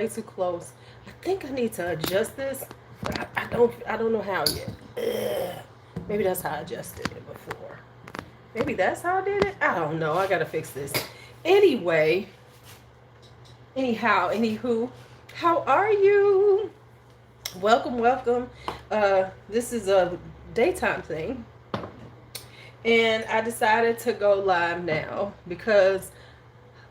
too close. I think I need to adjust this, but I don't know how yet. Ugh. Maybe that's how I adjusted it before. Maybe that's how I did it. I don't know. I gotta fix this. Anyway, anywho, how are you? Welcome, welcome. This is a daytime thing, and I decided to go live now because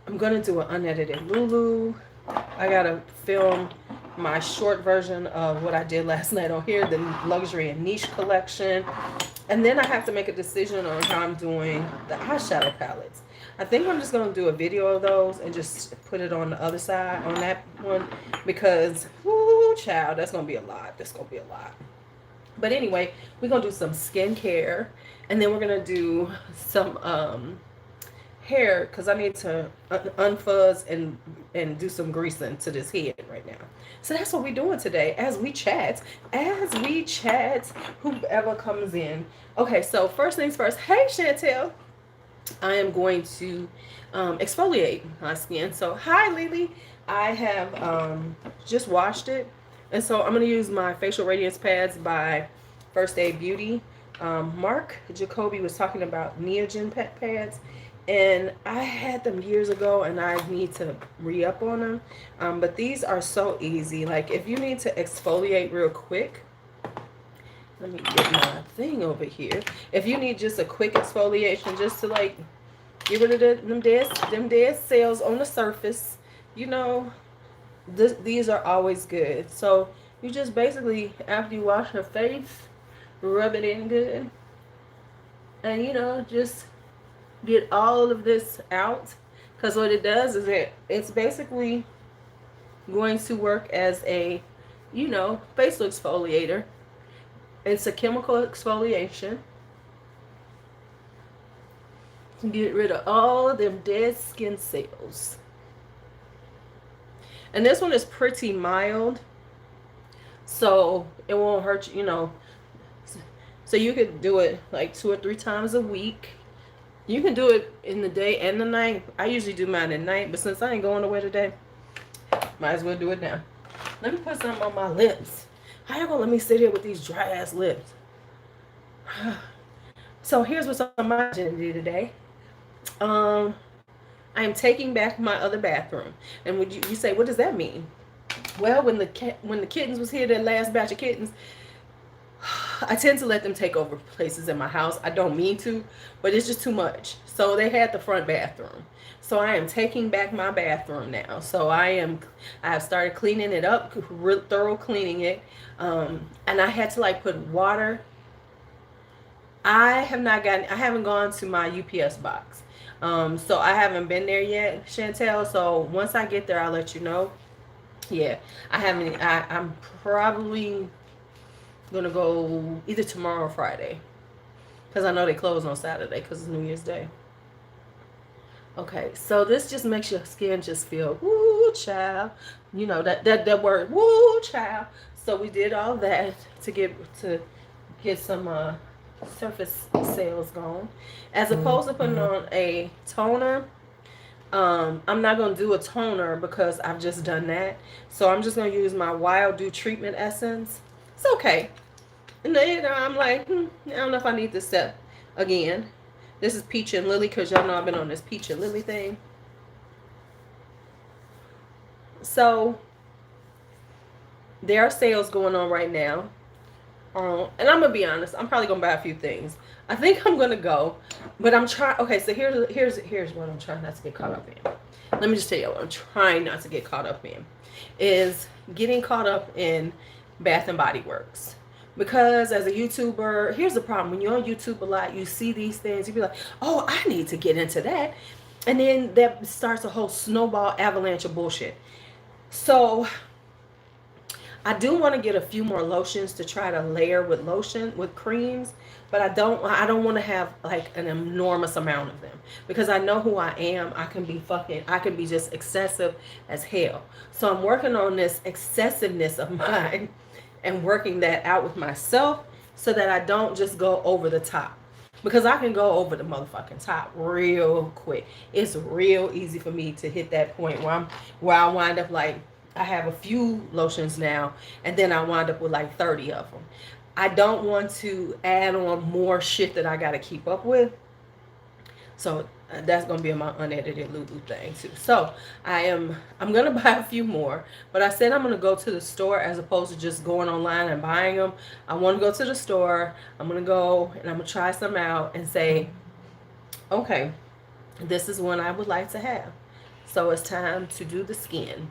I'm gonna do an unedited Lulu. I gotta film my short version of what I did last night on here, the luxury and niche collection. And then I have to make a decision on how I'm doing the eyeshadow palettes. I think I'm just gonna do a video of those and just put it on the other side on that one because, whoo, child, that's gonna be a lot. That's gonna be a lot. But anyway, we're gonna do some skincare, and then we're gonna do some hair because I need to unfuzz and do some greasing to this head right now. So that's what we're doing today as we chat, whoever comes in. Okay, so first things first. Hey, Chantel. I am going to exfoliate my skin. So hi, Lily. I have just washed it, and so I'm going to use my facial radiance pads by First Aid Beauty. Mark Jacoby was talking about Neogen pet pads, and I had them years ago, and I need to re-up on them. But these are so easy. Like, if you need to exfoliate real quick, let me get my thing over here. If you need just a quick exfoliation, just to like get rid of them dead cells on the surface, you know, these are always good. So you just basically, after you wash your face, rub it in good, and you know, just get all of this out, because what it does is it's basically going to work as a, you know, facial exfoliator. It's a chemical exfoliation to get rid of all of them dead skin cells. And this one is pretty mild, so it won't hurt you, you know. So you could do it like 2 or 3 times a week. You can do it in the day and the night. I usually do mine at night, but since I ain't going nowhere today, might as well do it now. Let me put some on my lips. How you gonna let me sit here with these dry ass lips? So here's what's on my agenda today. I am taking back my other bathroom. And would you say, what does that mean? Well, when the kittens was here, that last batch of kittens, I tend to let them take over places in my house. I don't mean to, but it's just too much. So they had the front bathroom. So I am taking back my bathroom now. So I have started cleaning it up, thorough cleaning it. And I had to like put water. I haven't gone to my UPS box. So I haven't been there yet, Chantel. So once I get there, I'll let you know. Yeah, I'm probably gonna go either tomorrow or Friday, because I know they close on Saturday because it's New Year's Day. Okay, so this just makes your skin just feel woo child. You know that word woo child. So we did all that to get some surface cells gone, as opposed to putting on a toner. I'm not gonna do a toner because I've just done that. So I'm just gonna use my Wild Dew treatment essence. It's okay. And then I'm like, I don't know if I need this step again. This is Peach and Lily, because y'all know I've been on this Peach and Lily thing. So there are sales going on right now. And I'm gonna be honest, I'm probably gonna buy a few things. I think I'm gonna go, but I'm trying. Okay, so here's what I'm trying not to get caught up in. Let me just tell you what I'm trying not to get caught up in is getting caught up in Bath and Body Works. Because as a YouTuber, here's the problem. When you're on YouTube a lot, you see these things, you be like, oh, I need to get into that. And then that starts a whole snowball avalanche of bullshit. So I do want to get a few more lotions to try to layer with creams, but I don't want to have like an enormous amount of them, because I know who I am. I can be just excessive as hell. So I'm working on this excessiveness of mine and working that out with myself so that I don't just go over the top, because I can go over the motherfucking top real quick. It's real easy for me to hit that point where I wind up like I have a few lotions now, and then I wind up with like 30 of them. I don't want to add on more shit that I got to keep up with. So that's gonna be my unedited Lulu thing too. So I'm gonna buy a few more, but I said I'm gonna go to the store as opposed to just going online and buying them. I want to go to the store. I'm gonna go and I'm gonna try some out and say, okay, this is one I would like to have. So it's time to do the skin.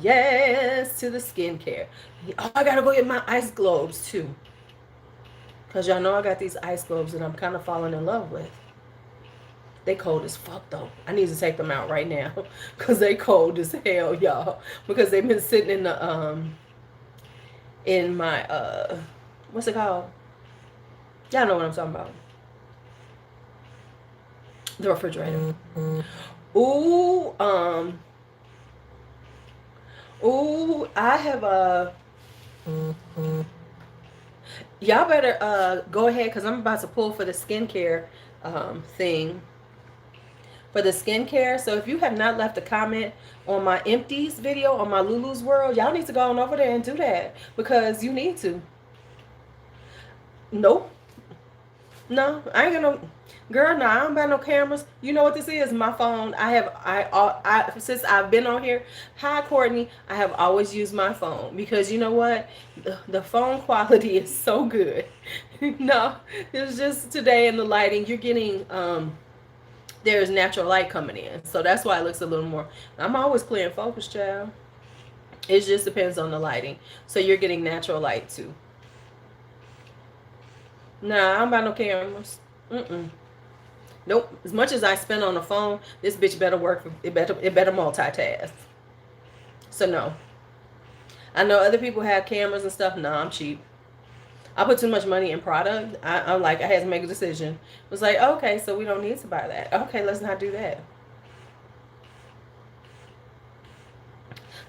Yes, to the skincare. Oh, I gotta go get my ice globes too. Cause y'all know I got these ice globes that I'm kind of falling in love with. They cold as fuck though. I need to take them out right now. Cause they cold as hell, y'all. Because they've been sitting in my what's it called? Y'all know what I'm talking about. The refrigerator. Ooh, I have a y'all better go ahead because I'm about to pull for the skincare thing for the skincare. So if you have not left a comment on my empties video on my Lulu's World, y'all need to go on over there and do that because you need to. Nope. No, I ain't gonna. Girl, no, I don't buy no cameras. You know what this is? My phone. I since I've been on here. Hi, Courtney. I have always used my phone because you know what? The phone quality is so good. No, it's just today in the lighting. You're getting there's natural light coming in, so that's why it looks a little more. I'm always clear and focused, child. It just depends on the lighting. So you're getting natural light too. Nah, I don't buy no cameras. Mm-mm. Nope. As much as I spend on the phone, this bitch better work. It better multitask. So no. I know other people have cameras and stuff. No, I'm cheap. I put too much money in product. I'm like, I had to make a decision. It was like, okay, so we don't need to buy that. Okay, let's not do that.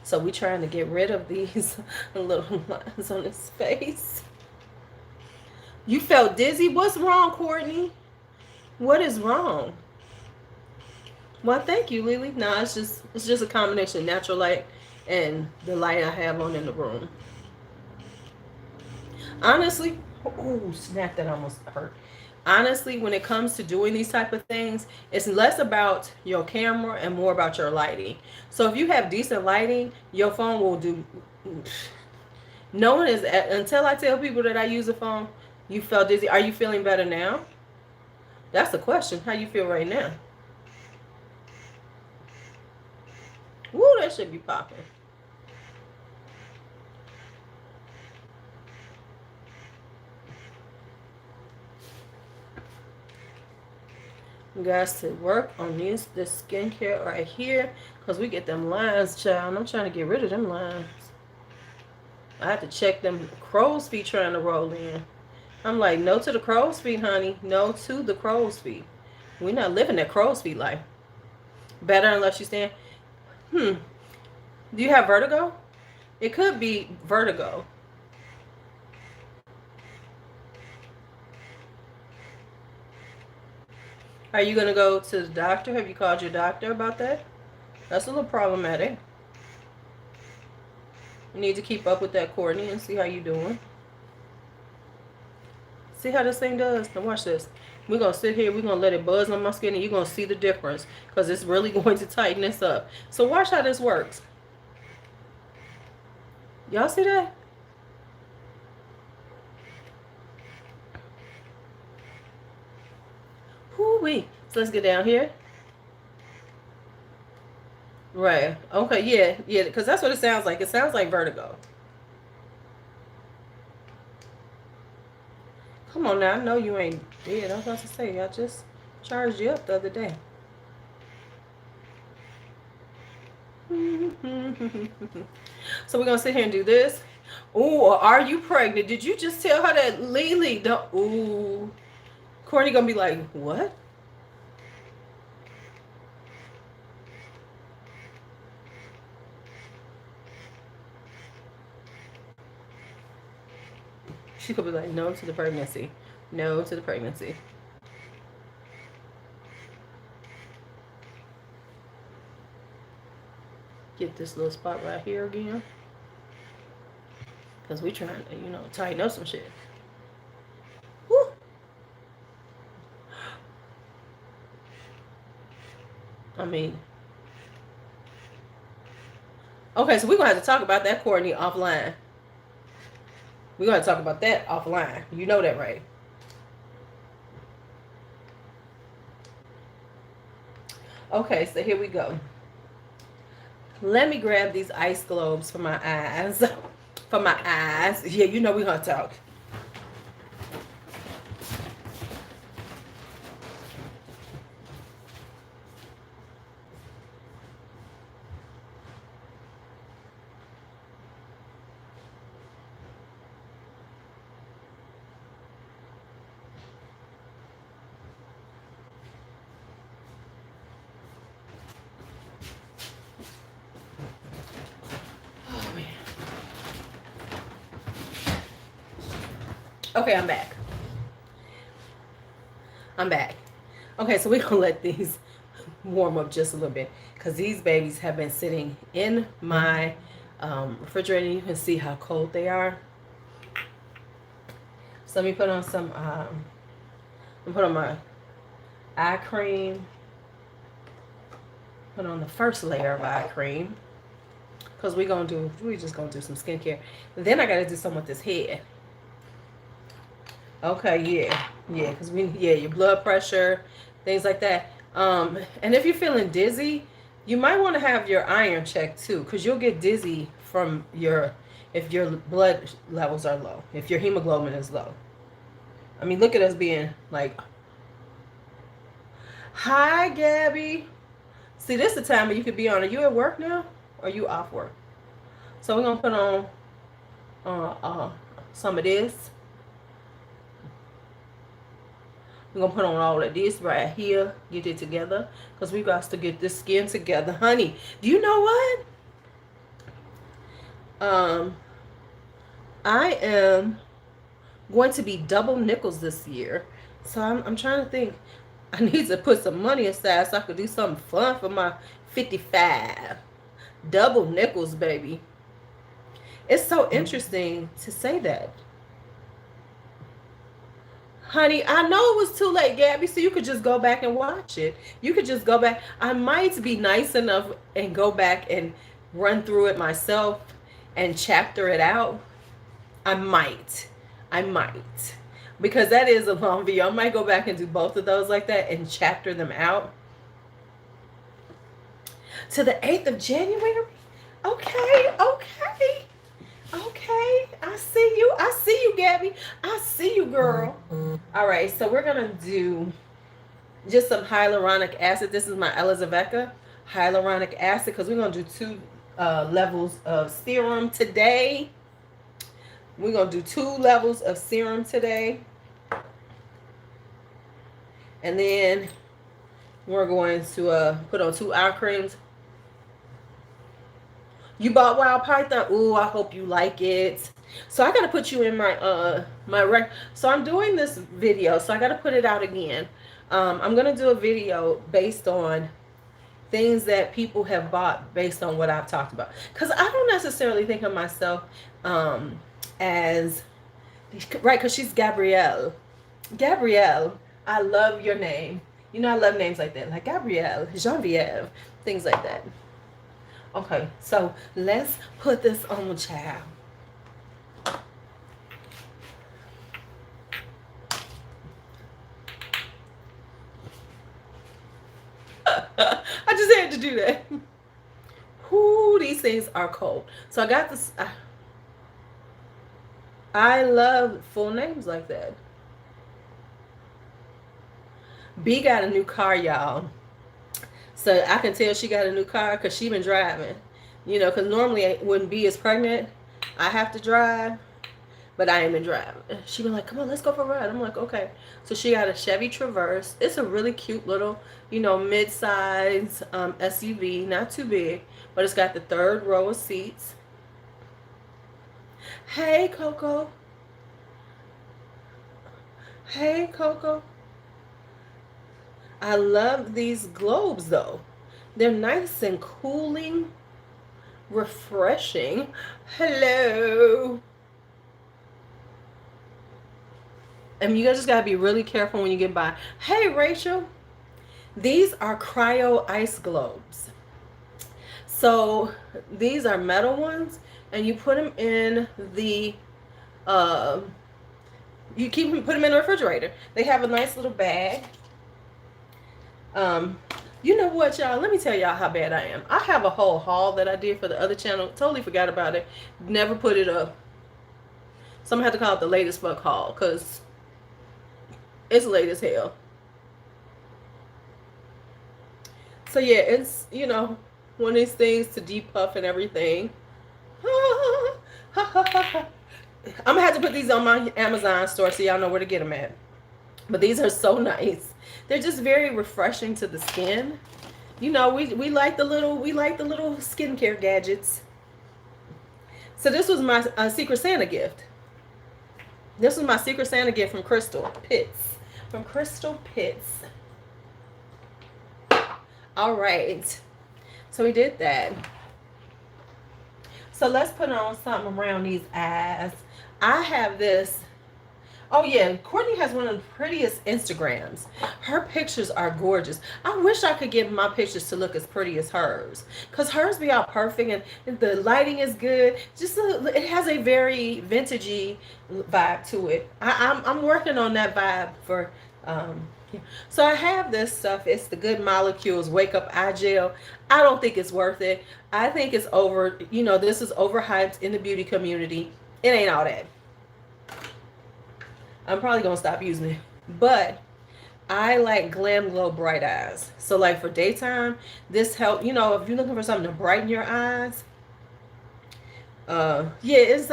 So we trying to get rid of these little lines on his face. You felt dizzy? What's wrong, Courtney? What is wrong? Well, thank you, Lily. No, it's just a combination of natural light and the light I have on in the room. Honestly, oh snap! That almost hurt. Honestly, when it comes to doing these type of things, it's less about your camera and more about your lighting. So if you have decent lighting, your phone will do. No one is until I tell people that I use a phone. You felt dizzy. Are you feeling better now? That's the question. How you feel right now? Woo, that should be popping. You guys to work on this skincare right here because we get them lines, child. I'm trying to get rid of them lines. I have to check them crow's feet trying to roll in. I'm like, no to the crow's feet, honey. No to the crow's feet. We're not living that crow's feet life. Better unless you stand. Do you have vertigo? It could be vertigo. Are you going to go to the doctor? Have you called your doctor about that? That's a little problematic. You need to keep up with that, Courtney, and see how you doing. See how this thing does? Now watch this. We're going to sit here. We're going to let it buzz on my skin, and you're going to see the difference because it's really going to tighten this up. So watch how this works. Y'all see that? Whoo-wee. So let's get down here. Right. Okay, yeah, because that's what it sounds like. It sounds like vertigo. Come on now, I know you ain't dead. I was about to say, I just charged you up the other day. So we're gonna sit here and do this. Ooh, are you pregnant? Did you just tell her that Lily don't? Ooh, Courtney gonna be like, what? She could be like, no to the pregnancy. No to the pregnancy. Get hit this little spot right here again. Because we trying to, you know, tighten up some shit. Woo. I mean, okay, so we're going to have to talk about that, Courtney, offline. We're going to talk about that offline. You know that, right? Okay, so here we go. Let me grab these ice globes for my eyes. For my eyes. Yeah, you know we're going to talk. Okay, I'm back. Okay, so we're going to let these warm up just a little bit. Because these babies have been sitting in my refrigerator. You can see how cold they are. So let me put on some, put on my eye cream. Put on the first layer of eye cream. Because we're just going to do some skincare. Then I got to do something with this head. Okay, yeah, because your blood pressure, things like that. And if you're feeling dizzy, you might want to have your iron checked too, because you'll get dizzy from if your blood levels are low, if your hemoglobin is low. I mean, look at us being like, hi, Gabby. See, this is the time where you could be on. Are you at work now, or are you off work? So we're gonna put on some of this. We're going to put on all of this right here. Get it together. Because we got to get this skin together. Honey, do you know what? I am going to be double nickels this year. So I'm trying to think. I need to put some money aside so I could do something fun for my 55. Double nickels, baby. It's so interesting to say that. Honey, I know it was too late, Gabby, so you could just go back and watch it. You could just go back. I might be nice enough and go back and run through it myself and chapter it out. I might. Because that is a long video. I might go back and do both of those like that and chapter them out. To the 8th of January? Okay. I see you, Gabby. I see you, girl. All right, so we're going to do just some hyaluronic acid. This is my Elizaveta hyaluronic acid because we're going to do 2 levels of serum today. We're going to do 2 levels of serum today. And then we're going to put on 2 eye creams. You bought Wild Python? Ooh, I hope you like it. So I got to put you in my so I'm doing this video, so I got to put it out again. I'm going to do a video based on things that people have bought based on what I've talked about. Because I don't necessarily think of myself as, right, because she's Gabrielle. Gabrielle, I love your name. You know I love names like that, like Gabrielle, Genevieve, things like that. Okay, so let's put this on the child. I just had to do that. Ooh, these things are cold. So I got this. I love full names like that. B got a new car, y'all. So I can tell she got a new car because she been driving. You know, because normally when B is pregnant, I have to drive. But I ain't been driving. She been like, come on, let's go for a ride. I'm like, okay. So she got a Chevy Traverse. It's a really cute little, you know, mid-size SUV. Not too big. But it's got the 3rd row of seats. Hey, Coco. Hey, Coco. I love these globes, though. They're nice and cooling. refreshing. Hello. And you guys just gotta be really careful when you get by. Hey, Rachel. These are cryo ice globes. So these are metal ones, and you put them in the uh, put them in the refrigerator. They have a nice little bag. You know what, y'all? Let me tell y'all how bad I am. I have a whole haul that I did for the other channel. Totally forgot about it. Never put it up. So I'm gonna have to call it the latest fuck haul, because it's late as hell. So yeah, it's, you know, one of these things to depuff and everything. I'm gonna have to put these on my Amazon store so y'all know where to get them at. But these are so nice. They're just very refreshing to the skin. You know, we like the little skincare gadgets. So this was my Secret Santa gift. This was my Secret Santa gift from Crystal Pitts. From Crystal Pitts. All right. So we did that. So let's put on something around these eyes. I have this. Oh yeah, Courtney has one of the prettiest Instagrams. Her pictures are gorgeous. I wish I could get my pictures to look as pretty as hers, because hers be all perfect and the lighting is good. Just it has a very vintagey vibe to it. I'm working on that vibe for. So I have this stuff. It's the Good Molecules Wake Up Eye Gel. I don't think it's worth it. I think it's over. You know, this is overhyped in the beauty community. It ain't all that. I'm probably gonna stop using it, but I like Glam Glow Bright Eyes. So like for daytime, this help. You know, if you're looking for something to brighten your eyes, yeah, it's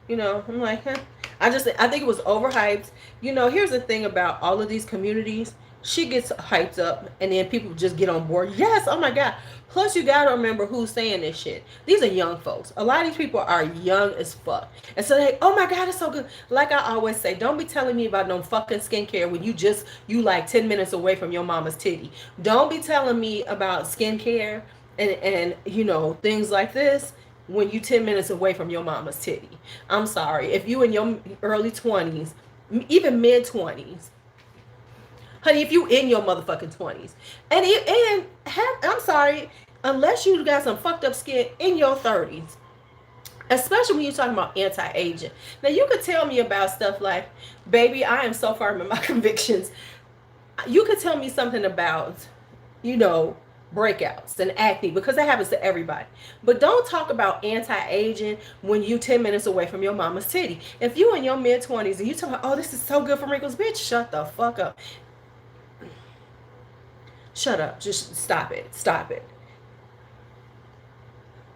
you know, I'm like, huh. I think it was overhyped. You know, here's the thing about all of these communities. She gets hyped up and then people just get on board. Yes, oh my God. Plus you gotta remember who's saying this shit. These are young folks. A lot of these people are young as fuck. And so they, oh my God, it's so good. Like I always say, don't be telling me about no fucking skincare when you like 10 minutes away from your mama's titty. Don't be telling me about skincare and you know, things like this when you 10 minutes away from your mama's titty. I'm sorry. If you in your early 20s, even mid 20s, honey, if you in your motherfucking 20s, I'm sorry, unless you got some fucked up skin in your 30s, especially when you're talking about anti-aging. Now you could tell me about stuff like, baby, I am so firm in my convictions. You could tell me something about, you know, breakouts and acne, because that happens to everybody. But don't talk about anti-aging when you 10 minutes away from your mama's titty. If you in your mid-20s and you talking about, oh, this is so good for wrinkles, bitch, shut the fuck up. Shut up. Just stop it. Stop it.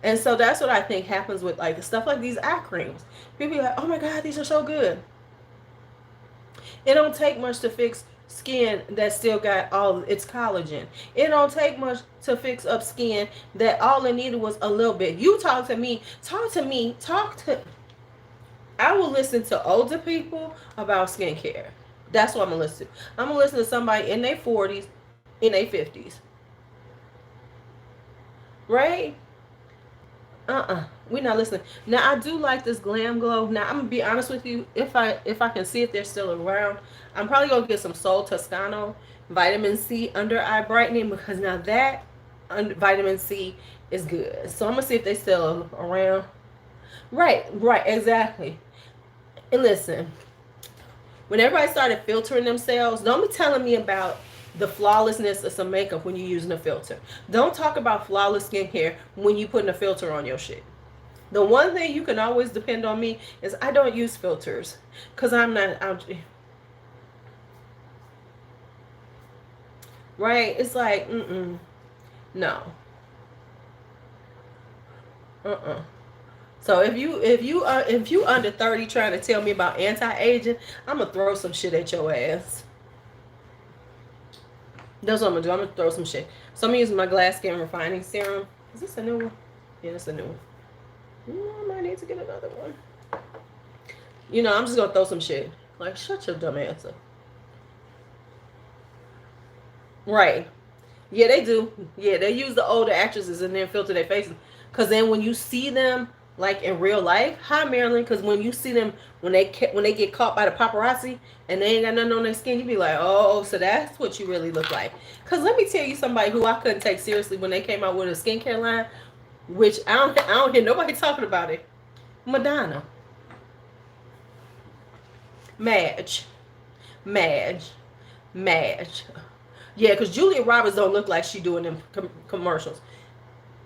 And so that's what I think happens with like stuff like these eye creams. People are like, oh my God, these are so good. It don't take much to fix skin that still got all its collagen. It don't take much to fix up skin that all it needed was a little bit. You talk to me. I will listen to older people about skincare. That's what I'm gonna listen to. I'm gonna listen to somebody in their 40s, in their 50s. Right? We're not listening. Now I do like this Glam Glow. Now I'm gonna be honest with you. If I can see if they're still around, I'm probably gonna get some Sol Toscano vitamin C under eye brightening, because now that vitamin C is good. So I'm gonna see if they still around. Right, exactly. And listen, when everybody started filtering themselves, don't be telling me about the flawlessness of some makeup when you're using a filter. Don't talk about flawless skincare when you're putting a filter on your shit. The one thing you can always depend on me is I don't use filters, because I'm right? It's like, no. So if you under 30 trying to tell me about anti-aging, I'm gonna throw some shit at your ass. That's what I'm gonna do. I'm gonna throw some shit. So I'm using my Glass Skin Refining Serum. Is this a new one? Yeah, it's a new one. I might need to get another one. You know, I'm just gonna throw some shit. Like, shut your dumb ass up. Right. Yeah, they do. Yeah, they use the older actresses and then filter their faces. Because then when you see them like in real life, hi Marilyn, because when you see them when they get caught by the paparazzi and they ain't got nothing on their skin, you be like, oh, so that's what you really look like. Because let me tell you, somebody who I couldn't take seriously when they came out with a skincare line, which I don't hear nobody talking about it. Madonna, Madge, Madge, Madge. Yeah, because Julia Roberts don't look like she doing them commercials.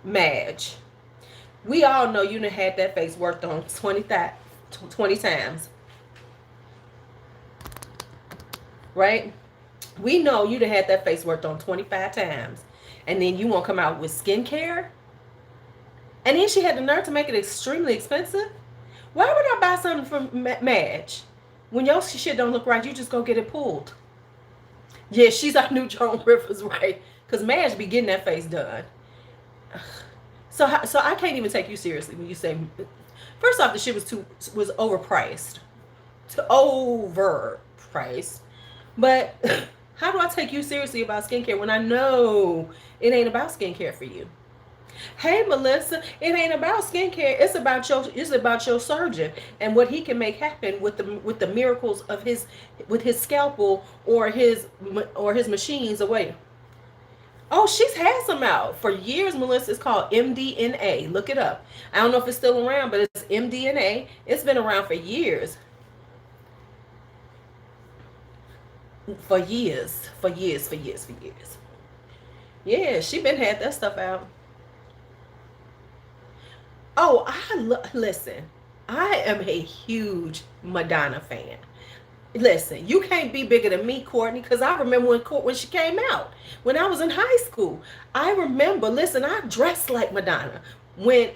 Madge. We all know you done had that face worked on 20 times. Right? We know you done had that face worked on 25 times. And then you won't come out with skincare? And then she had the nerve to make it extremely expensive? Why would I buy something from Madge? When your shit don't look right, you just go get it pulled. Yeah, she's our new Joan Rivers, right? Because Madge be getting that face done. So I can't even take you seriously when you say. First off, the shit was overpriced, overpriced. But how do I take you seriously about skincare when I know it ain't about skincare for you? Hey Melissa, it ain't about skincare. It's about your surgeon and what he can make happen with the miracles of his scalpel or his machines away. Oh, she's had some out for years, Melissa. It's called MDNA. Look it up. I don't know if it's still around, but it's MDNA. It's been around for years. For years. Yeah, she been had that stuff out. Oh, listen. I am a huge Madonna fan. Listen, you can't be bigger than me, Courtney, because I remember when she came out, when I was in high school. I remember, listen, I dressed like Madonna. When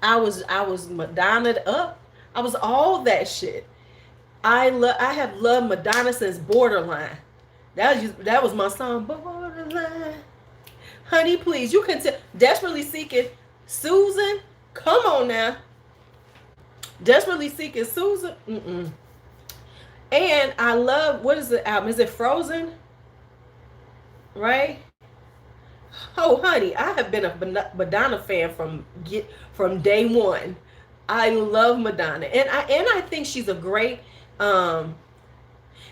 I was Madonna'd up. I was all that shit. I have loved Madonna since Borderline. That was my song, Borderline. Honey, please, you can tell. Desperately Seeking Susan. Come on now. Desperately Seeking Susan. And I love, what is the album? Is it Frozen? Right? Oh, honey, I have been a Madonna fan from day one. I love Madonna, and I think she's a great.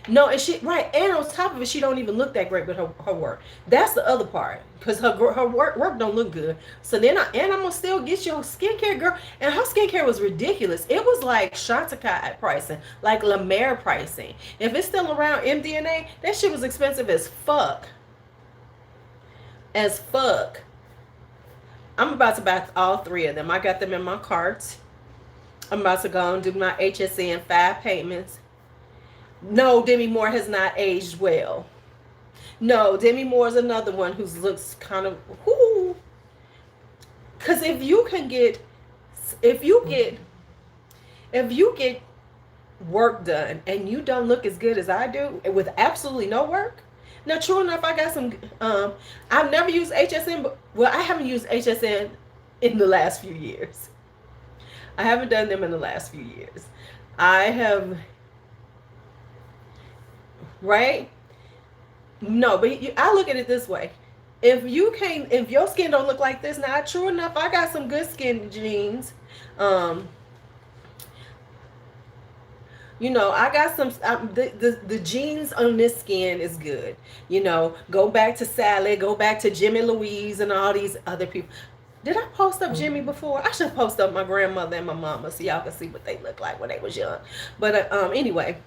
No, and she right, and on top of it, she don't even look that great with her work. That's the other part, because her work don't look good. So then I'm gonna still get your skincare, girl. And her skincare was ridiculous. It was like Chantecaille pricing, like La Mer pricing. If it's still around, MDNA, that shit was expensive as fuck. As fuck. I'm about to buy all three of them. I got them in my cart. I'm about to go and do my HSN 5 payments. No, Demi Moore has not aged well. No, Demi Moore is another one who looks kind of whoo. Because if you get work done and you don't look as good as I do with absolutely no work. Now, true enough, I got some. I've never used HSN, but I haven't used HSN in the last few years. I haven't done them in the last few years. I have. Right? No, but I look at it this way. If your skin don't look like this, now true enough, I got some good skin genes. I got some, the genes on this skin is good. Go back to Sally, go back to Jimmy Louise and all these other people. Did I post up Jimmy before? I should post up my grandmother and my mama so y'all can see what they look like when they was young. But anyway.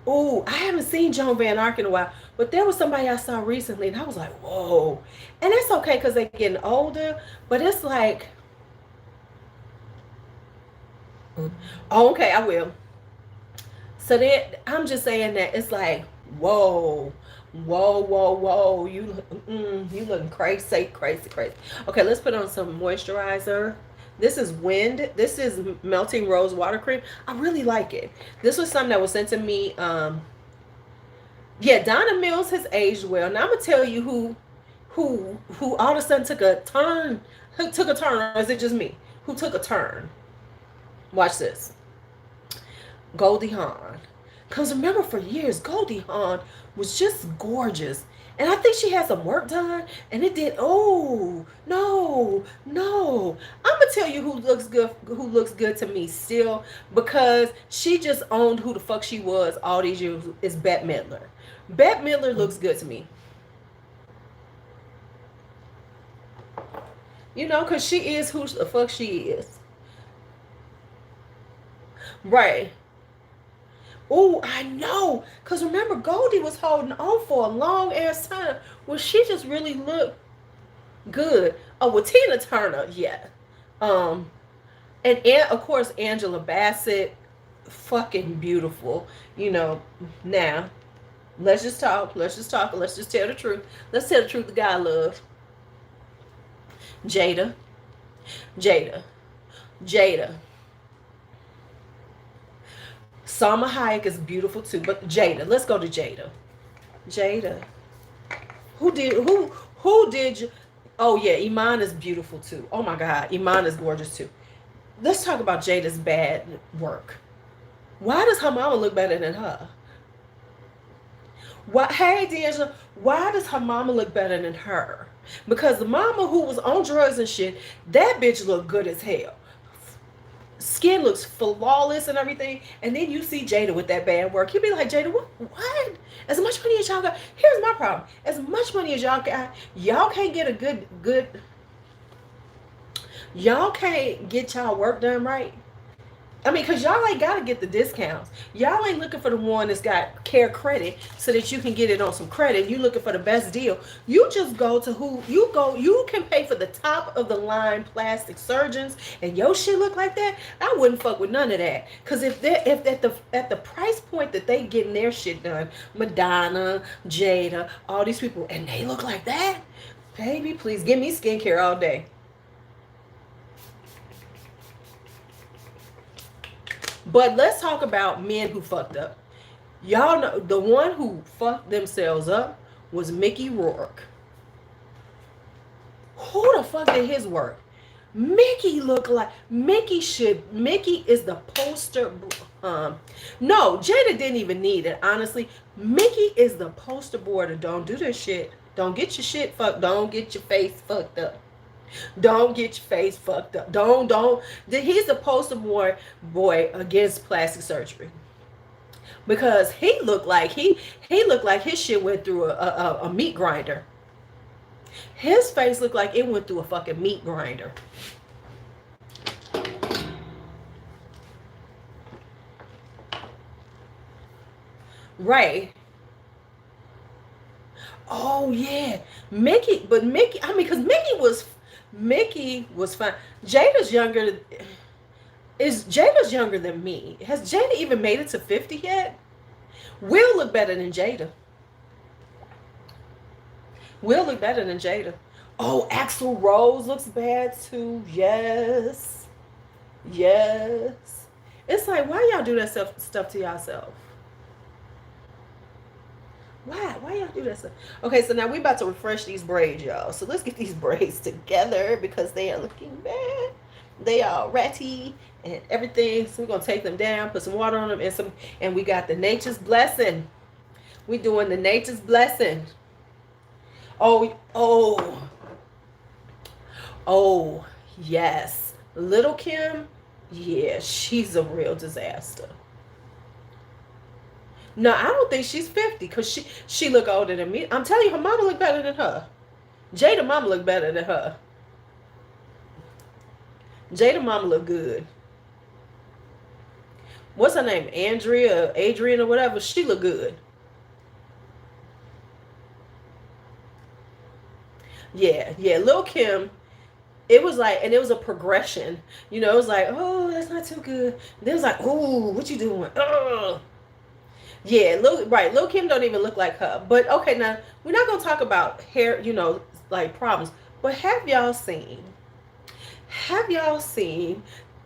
Oh, I haven't seen Joan Van Ark in a while, but there was somebody I saw recently, and I was like, whoa. And it's okay because they're getting older, but it's like, oh, okay, I will. So then I'm just saying that it's like, whoa, you looking crazy. Okay, let's put on some moisturizer. This is Wind. This is Melting Rose Water Cream. I really like it. This was something that was sent to me. Yeah, Donna Mills has aged well. Now I'm gonna tell you who all of a sudden took a turn. Who took a turn, or is it just me? Who took a turn? Watch this. Goldie Hawn. Because remember, for years, Goldie Hawn was just gorgeous. And I think she had some work done, and it did. Oh no, no! I'm gonna tell you who looks good to me still, because she just owned who the fuck she was all these years. Is Bette Midler. Bette Midler looks good to me. You know, because she is who the fuck she is. Right. Oh, I know. Because remember, Goldie was holding on for a long ass time. Well, she just really looked good. Oh, well, Tina Turner, yeah. Um, and of course, Angela Bassett, fucking beautiful. You know, now, let's just talk. Let's just talk. Let's just tell the truth. Let's tell the truth. The guy I love. Jada. Jada. Jada. Salma Hayek is beautiful too, but Jada. Let's go to Jada. Jada. Who did you? Oh yeah, Iman is beautiful too. Oh my God, Iman is gorgeous too. Let's talk about Jada's bad work. Why does her mama look better than her? Why? Hey D'Angela, why does her mama look better than her? Because the mama who was on drugs and shit, that bitch looked good as hell. Skin looks flawless and everything, and then you see Jada with that bad work. You'd be like, Jada, what? As much money as y'all got, here's my problem. As much money as y'all got, y'all can't get a good, y'all can't get y'all work done right. I mean, because y'all ain't got to get the discounts. Y'all ain't looking for the one that's got care credit so that you can get it on some credit. You looking for the best deal. You just go to who you go. You can pay for the top of the line plastic surgeons, and your shit look like that. I wouldn't fuck with none of that. Because if at the price point that they getting their shit done, Madonna, Jada, all these people, and they look like that, baby, please give me skincare all day. But let's talk about men who fucked up. Y'all know the one who fucked themselves up was Mickey Rourke. Who the fuck did his work? Mickey looked like Mickey is the poster. No, Jada didn't even need it. Honestly, Mickey is the poster boy to don't do this shit. Don't get your shit fucked. Don't get your face fucked up. Don't get your face fucked up. Don't. He's the poster boy against plastic surgery, because he looked like his shit went through a meat grinder. His face looked like it went through a fucking meat grinder. Right. Oh yeah, Mickey. I mean, because Mickey was fine. Jada's younger. Jada's younger than me? Has Jada even made it to 50 yet? Will look better than Jada. Will look better than Jada. Oh, Axl Rose looks bad too. Yes. Yes. It's like, why y'all do that stuff to yourself? Why? Why y'all do that stuff? Okay, so now we about to refresh these braids, y'all. So let's get these braids together because they are looking bad. They are ratty and everything. So we're gonna take them down, put some water on them, and we got the nature's blessing. We doing the nature's blessing. Oh, oh, yes. Little Kim, yeah, she's a real disaster. No, I don't think she's 50 because she look older than me. I'm telling you, her mama look better than her. Jada mama look better than her. Jada mama look good. What's her name? Andrea, Adrian, or whatever. She look good. Yeah, yeah. Lil Kim, it was like, and it was a progression. You know, it was like, oh, that's not too good. Then it was like, oh, what you doing? Oh. Yeah, right. Lil Kim don't even look like her. But okay, now we're not gonna talk about hair, like problems. But have y'all seen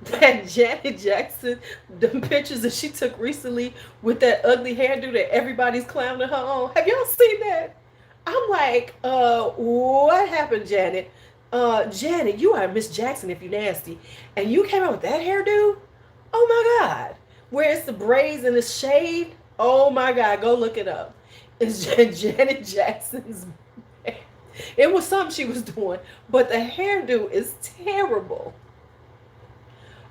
that Janet Jackson, the pictures that she took recently with that ugly hairdo that everybody's clowning her on? Have y'all seen that? I'm like, what happened, Janet? Janet, you are Miss Jackson if you nasty. And you came out with that hairdo? Oh my God. Where it's the braids and the shade? Oh my God, go look it up. is Janet Jackson's. It was something she was doing, but the hairdo is terrible.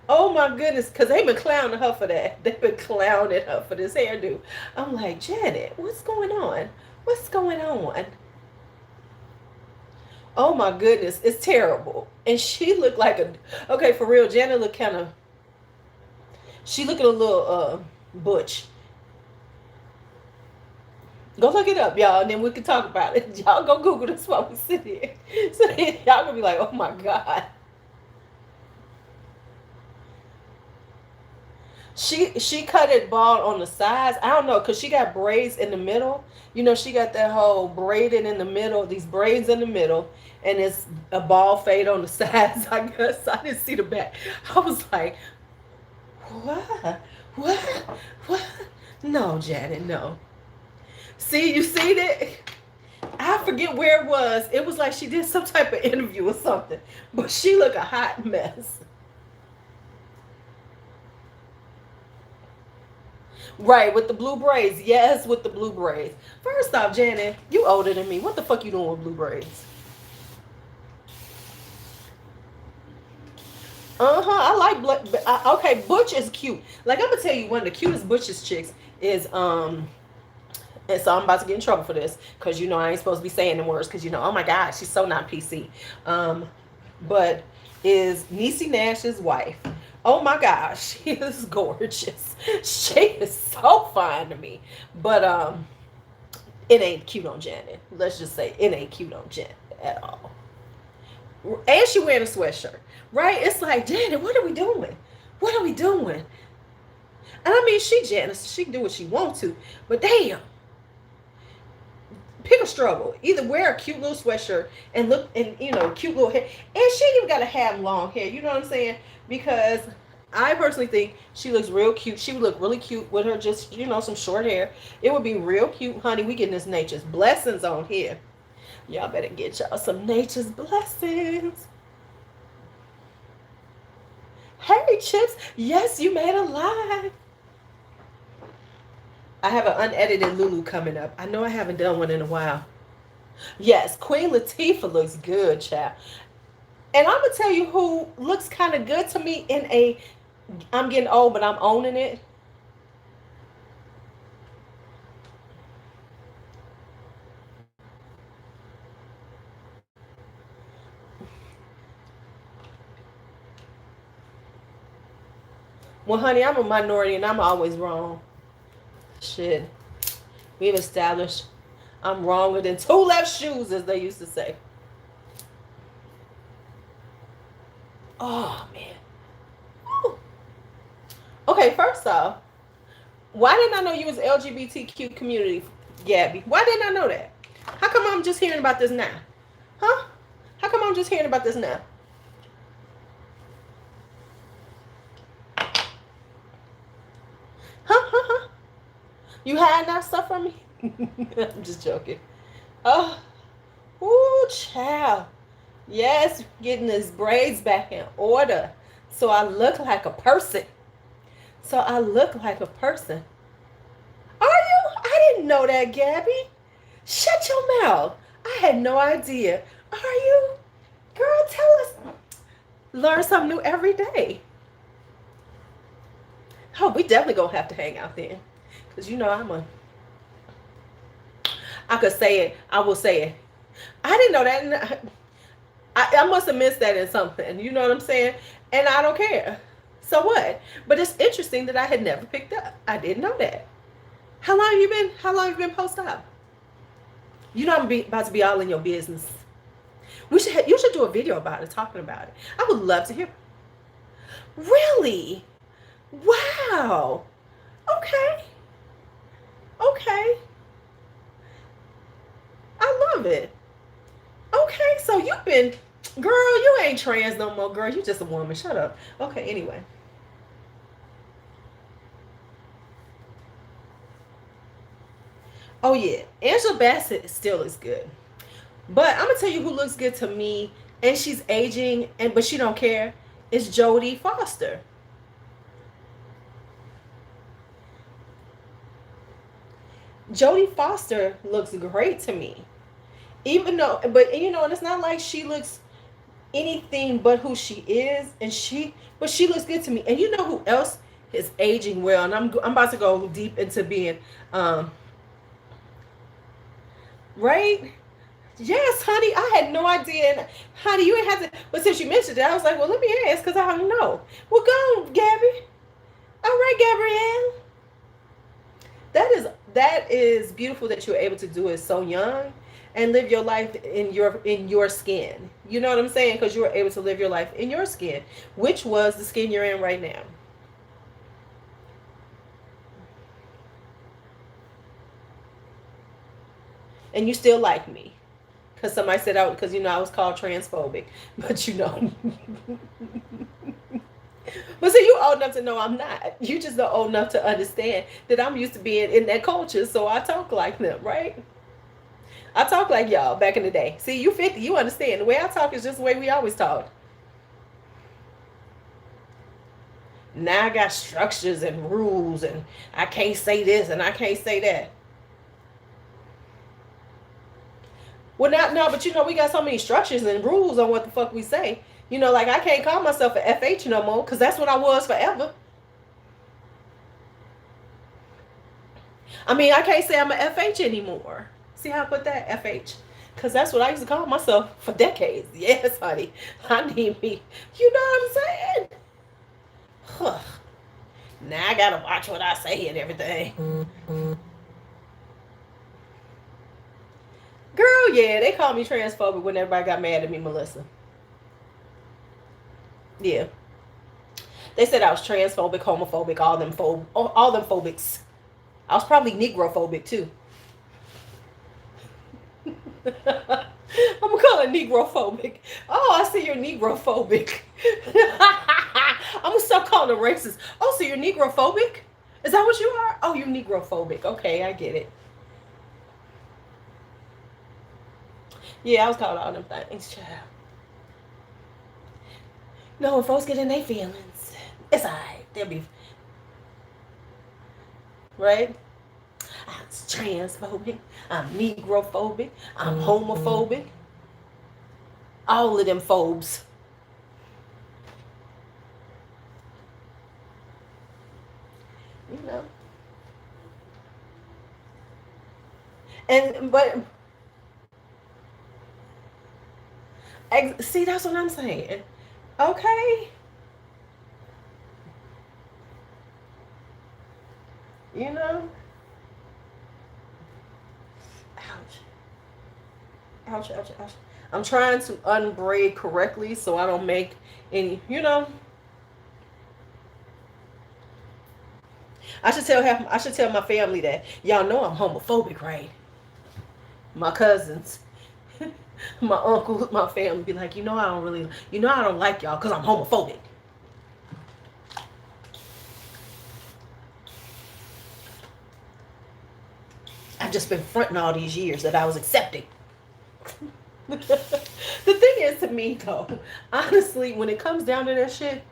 Oh my goodness, because they've been clowning her for that. They've been clowning her for this hairdo. I'm like, Janet, what's going on? What's going on? Oh my goodness, it's terrible. And she looked like a, okay, for real, Janet looked kind of, she looking a little butch. Go look it up, y'all, and then we can talk about it. Y'all go Google this while we sit here. So then y'all gonna be like, oh my God. She cut it bald on the sides. I don't know, because she got braids in the middle. You know, she got that whole braided in the middle, these braids in the middle, and it's a bald fade on the sides. I guess I didn't see the back. I was like, what? What? What? No, Janet, no. See, you see that? I forget where it was. It was like she did some type of interview or something. But she looked a hot mess. Right, with the blue braids. Yes, with the blue braids. First off, Janet, you older than me. What the fuck you doing with blue braids? I like black. Okay, butch is cute. Like, I'm gonna tell you, one of the cutest butchest chicks is and so I'm about to get in trouble for this, because you know I ain't supposed to be saying the words, because you know, oh my God, she's so not PC. But is Niecy Nash's wife. Oh my gosh, she is gorgeous. She is so fine to me. But it ain't cute on Janet. Let's just say it ain't cute on Janet at all. And she wearing a sweatshirt, right? It's like, Janet, what are we doing? What are we doing? And I mean, she Janet, she can do what she wants to, but damn, pick a struggle. Either wear a cute little sweatshirt and look, and you know, cute little hair. And she even gotta have long hair. You know what I'm saying? Because I personally think she looks real cute. She would look really cute with her just, you know, some short hair. It would be real cute, honey. We getting this nature's blessings on here. Y'all better get y'all some nature's blessings. Hey, Chips. Yes, you made a live. I have an unedited Lulu coming up. I know I haven't done one in a while. Yes, Queen Latifah looks good, child. And I'm going to tell you who looks kind of good to me in a, I'm getting old, but I'm owning it. Well, honey, I'm a minority and I'm always wrong. Shit. We've established I'm wronger than two left shoes, as they used to say. Oh, man. Woo. Okay, first off, why didn't I know you was LGBTQ community, Gabby? Why didn't I know that? How come I'm just hearing about this now? Huh? How come I'm just hearing about this now? Huh? You hiding that stuff from me? I'm just joking. Oh, ooh, child. Yes, getting his braids back in order. So I look like a person. So I look like a person. Are you? I didn't know that, Gabby. Shut your mouth. I had no idea. Are you? Girl, tell us. Learn something new every day. Oh, we definitely gonna have to hang out then. Because you know I could say it. I will say it. I didn't know that. I must have missed that in something. You know what I'm saying? And I don't care. So what? But it's interesting that I had never picked up. I didn't know that. How long have you been post-op? You know I'm about to be all in your business. You should do a video about it, talking about it. I would love to hear. Really? Wow. Okay. Okay. I love it. Okay, so you've been, girl, you ain't trans no more, girl. You just a woman. Shut up. Okay, anyway. Oh yeah, Angela Bassett still looks good. But I'm gonna tell you who looks good to me, and she's aging, but she don't care. It's Jodie Foster. Jodie Foster looks great to me. Even though, but you know, and it's not like she looks anything but who she is, but she looks good to me. And you know who else is aging well? And I'm about to go deep into being, um, right? Yes, honey. I had no idea, and honey, you ain't have to. But since you mentioned it, I was like, well, let me ask because I don't know. Well, go on, Gabby. All right, Gabrielle. That is beautiful that you're able to do it so young and live your life in your skin. You know what I'm saying? Because you were able to live your life in your skin, which was the skin you're in right now. And you still like me. Because somebody said out because I was called transphobic. But But see, you old enough to know I'm not. You just don't old enough to understand that I'm used to being in that culture, so I talk like them, right? I talk like y'all back in the day. See, you 50, you understand. The way I talk is just the way we always talk. Now I got structures and rules, and I can't say this and I can't say that. Well, not no, but we got so many structures and rules on what the fuck we say. Like I can't call myself an FH no more because that's what I was forever. I mean, I can't say I'm an FH anymore. See how I put that? FH. Because that's what I used to call myself for decades. Yes, honey. I need me. You know what I'm saying? Huh. Now I gotta watch what I say and everything. Mm-hmm. Girl, yeah, they called me transphobic when everybody got mad at me, Melissa. Yeah. They said I was transphobic, homophobic, all them phobics. I was probably negrophobic too. I'm gonna call it negrophobic. Oh, I see you're negrophobic. I'm gonna stop calling them racist. Oh, so you're negrophobic? Is that what you are? Oh, you're negrophobic. Okay, I get it. Yeah, I was calling all them things, child. No, when folks get in their feelings, it's alright. They'll be right. I'm transphobic. I'm negrophobic. I'm homophobic. All of them phobes. You know. And but see, that's what I'm saying. Okay. You know. Ouch. Ouch, ouch, ouch. I'm trying to unbraid correctly so I don't make any. I should tell my family that y'all know I'm homophobic, right? My cousins, my uncles, my family be like, I don't like y'all because I'm homophobic. I've just been fronting all these years that I was accepting. The thing is, to me though, honestly, when it comes down to that shit,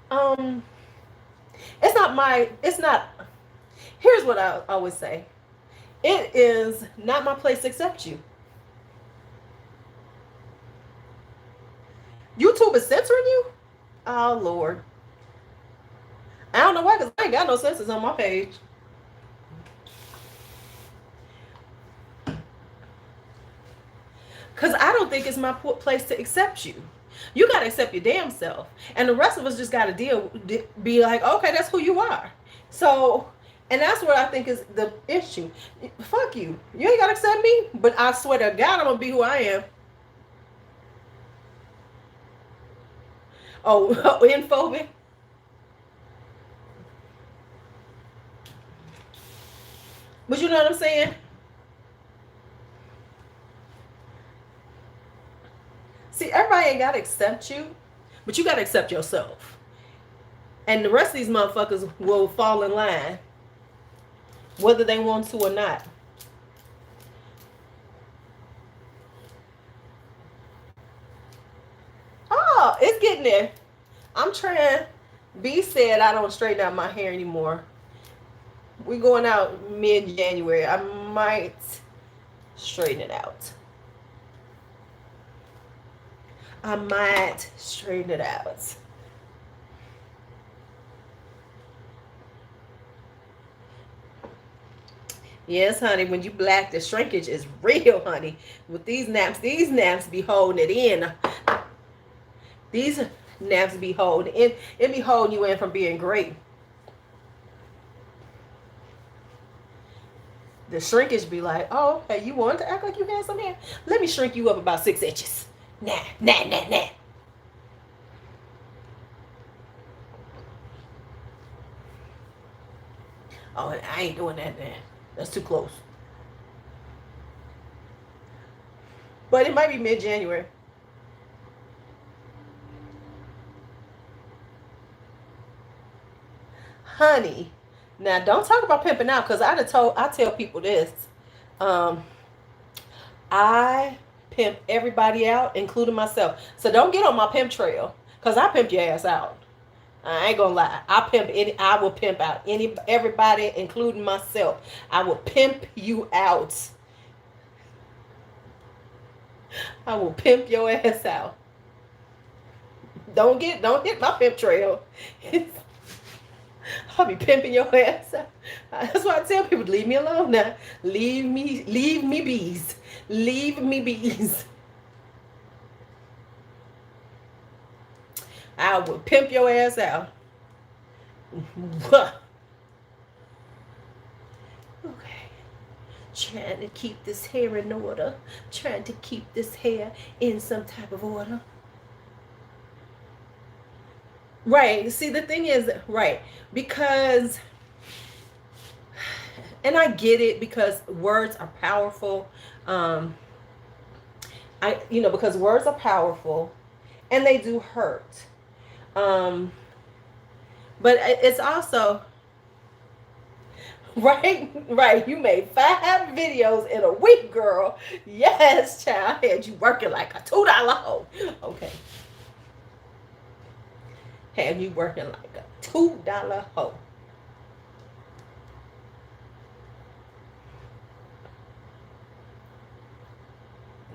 um, it's not. Here's what I always say: it is not my place to accept you. YouTube is censoring you. Oh Lord, I don't know why, cause I ain't got no censors on my page. Cause I don't think it's my place to accept you. You gotta accept your damn self, and the rest of us just gotta be like, okay, that's who you are. So, and that's what I think is the issue. Fuck you. You ain't gotta accept me, but I swear to God, I'm gonna be who I am. Oh, infobia. But you know what I'm saying? See, everybody ain't gotta accept you, but you gotta accept yourself. And the rest of these motherfuckers will fall in line, whether they want to or not. Oh, it's getting there. I'm trying. B said I don't straighten out my hair anymore. We're going out mid-January. I might straighten it out. I might straighten it out. Yes, honey, when you black, the shrinkage is real, honey. With these naps be holding it in. These naps be holding in. It be holding you in from being great. The shrinkage be like, oh, hey, you want to act like you had some hair? Let me shrink you up about 6 inches. Nah, nah, nah, nah. Oh, I ain't doing that, man. That's too close. But it might be mid-January. Honey, now don't talk about pimping out, because I tell people this. Um, I pimp everybody out, including myself. So don't get on my pimp trail, because I pimp your ass out. I ain't gonna lie. I will pimp out everybody, including myself. I will pimp you out. I will pimp your ass out. Don't hit my pimp trail. I'll be pimping your ass out. That's why I tell people, leave me alone now. Leave me bees. Leave me bees. I will pimp your ass out. Okay. Trying to keep this hair in order. Trying to keep this hair in some type of order. Right. See, the thing is, right, because, and I get it, because words are powerful. Because words are powerful, and they do hurt. But it's also, right. You made 5 videos in a week, girl. Yes, child. I had you working like a $2 hoe. Okay. Had you working like a $2 hoe.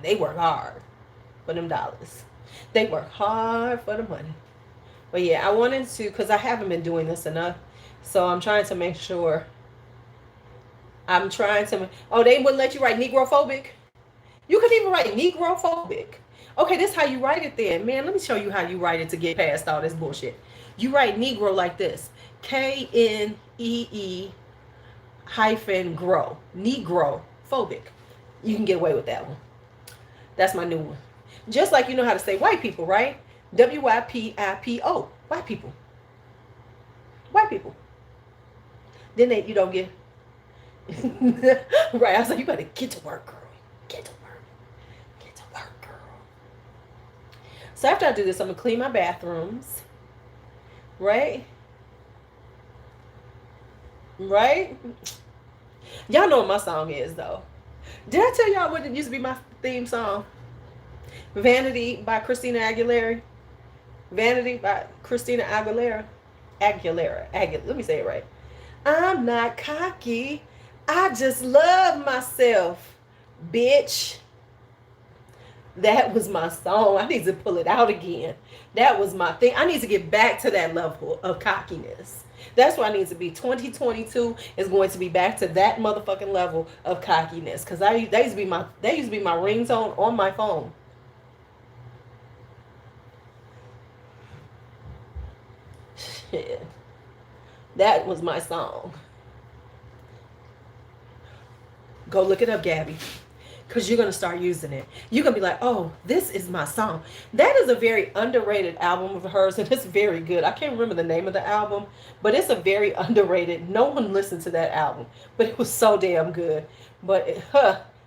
They work hard for them dollars. They work hard for the money. But yeah, I wanted to, because I haven't been doing this enough. So I'm trying to make sure. Oh, they wouldn't let you write negrophobic? You could even write negrophobic. Okay, this is how you write it then. Man, let me show you how you write it to get past all this bullshit. You write Negro like this. Knee hyphen grow. Negrophobic. You can get away with that one. That's my new one. Just like you know how to say white people, right? WYPIPO. White people. White people. Then you don't get right. I was like, you better get to work, girl. Get to work. Get to work, girl. So after I do this, I'm gonna clean my bathrooms. Right? Right? Y'all know what my song is, though. Did I tell y'all what it used to be my theme song? Vanity by Christina Aguilera. Vanity by Christina Aguilera. Let me say it right. I'm not cocky. I just love myself, bitch. That was my song. I need to pull it out again. That was my thing. I need to get back to that level of cockiness. That's where I need to be. 2022 is going to be back to that motherfucking level of cockiness. Cause that used to be my ringtone on my phone. Shit. That was my song. Go look it up, Gabby. Because you're going to start using it. You're going to be like, oh, this is my song. That is a very underrated album of hers, and it's very good. I can't remember the name of the album, but it's a very underrated. No one listened to that album, but it was so damn good. But,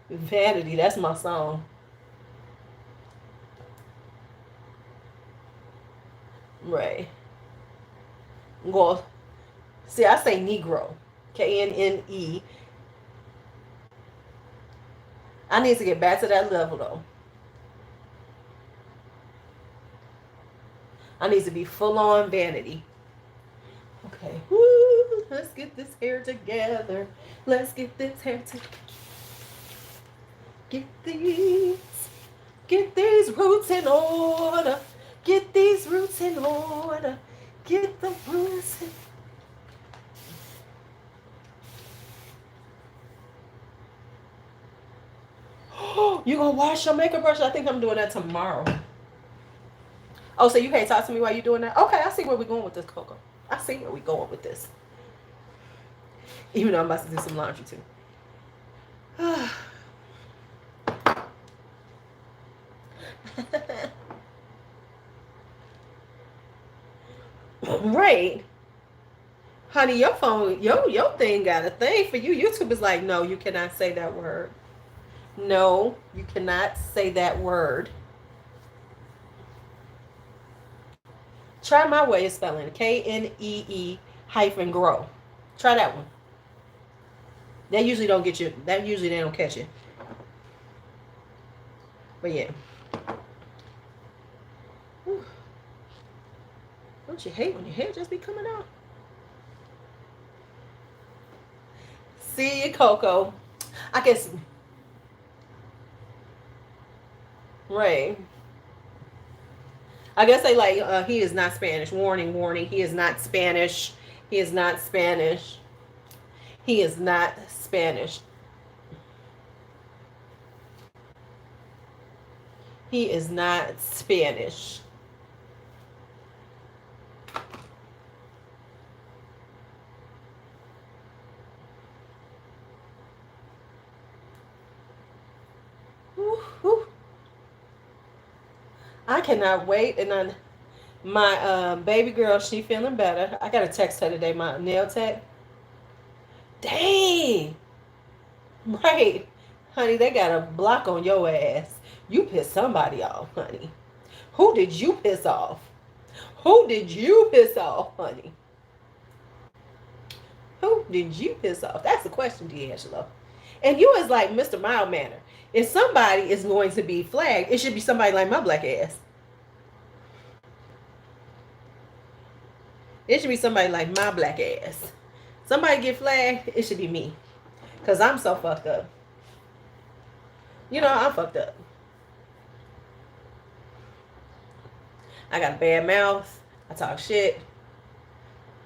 Vanity, that's my song. Right. Well, see, I say Negro. Knne. I need to get back to that level, though. I need to be full on vanity. Okay. Woo. Let's get this hair together. Let's get this hair together. Get these roots in order. Get these roots in order. Get the roots in. You gonna wash your makeup brush? I think I'm doing that tomorrow. Oh, so you can't talk to me while you're doing that? Okay, I see where we're going with this, Coco. I see where we're going with this. Even though I'm about to do some laundry too. Right. Honey, your phone, your thing got a thing for you. YouTube is like, no, you cannot say that word. No, you cannot say that word. Try my way of spelling. KNEE-grow. Try that one. They usually don't get you. That usually they don't catch you. But yeah. Whew. Don't you hate when your hair just be coming out? See you, Coco. I guess. Right. I guess they like, he is not Spanish. Warning, warning. He is not Spanish. He is not Spanish. He is not Spanish. He is not Spanish. Woo-hoo. I cannot wait. And then my baby girl, she feeling better. I got to text her today, my nail tech. Dang. Right. Honey, they got a block on your ass. You pissed somebody off, honey. Who did you piss off? Who did you piss off, honey? Who did you piss off? That's the question, D'Angelo. And you is like Mr. Mild Manner. If somebody is going to be flagged, it should be somebody like my black ass. It should be somebody like my black ass. Somebody get flagged, it should be me. Because I'm so fucked up. You know, I'm fucked up. I got a bad mouth. I talk shit.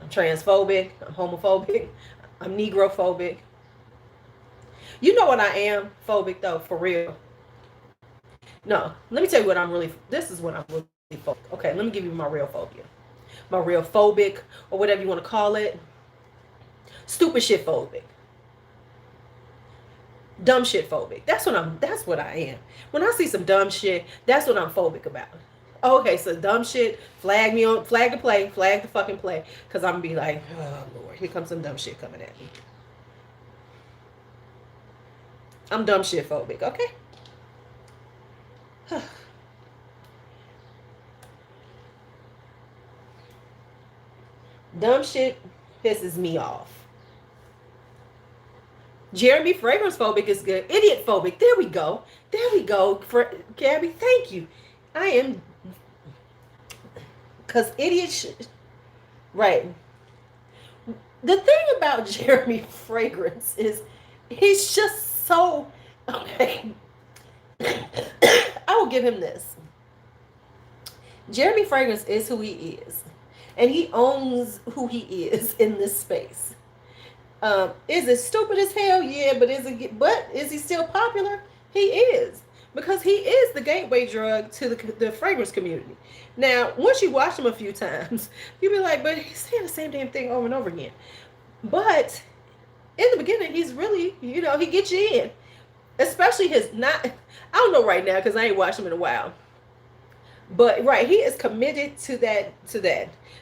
I'm transphobic. I'm homophobic. I'm negrophobic. You know what I am phobic though, for real. No, let me tell you what I'm really, this is what I'm really phobic. Okay, let me give you my real phobia. My real phobic, or whatever you want to call it. Stupid shit phobic. Dumb shit phobic. That's what I am. When I see some dumb shit, that's what I'm phobic about. Okay, so dumb shit, flag me on, flag the fucking play. Cause I'm gonna be like, oh Lord, here comes some dumb shit coming at me. I'm dumb shit phobic, okay? Dumb shit pisses me off. Jeremy fragrance phobic is good. Idiot phobic. There we go. There we go. For Gabby, thank you. I am, because idiot shit. Right. The thing about Jeremy fragrance is he's just so, okay. I will give him this. Jeremy fragrance is who he is. And he owns who he is in this space. Is it stupid as hell? Yeah, but is he still popular? He is. Because he is the gateway drug to the fragrance community. Now, once you watch him a few times, you'll be like, but he's saying the same damn thing over and over again. But in the beginning, he's really, he gets you in. Especially I don't know right now because I ain't watched him in a while. But right, he is committed to that.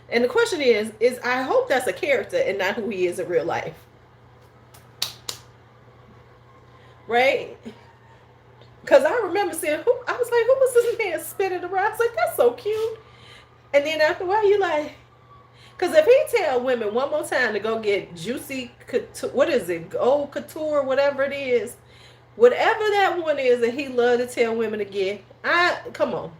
And the question is I hope that's a character and not who he is in real life. Right? Because I remember saying, I was like, who was this man spinning around? I was like, that's so cute. And then after a while, you're like, because if he tell women one more time to go get juicy, what is it, gold couture, whatever it is, whatever that one is that he loved to tell women to get, come on.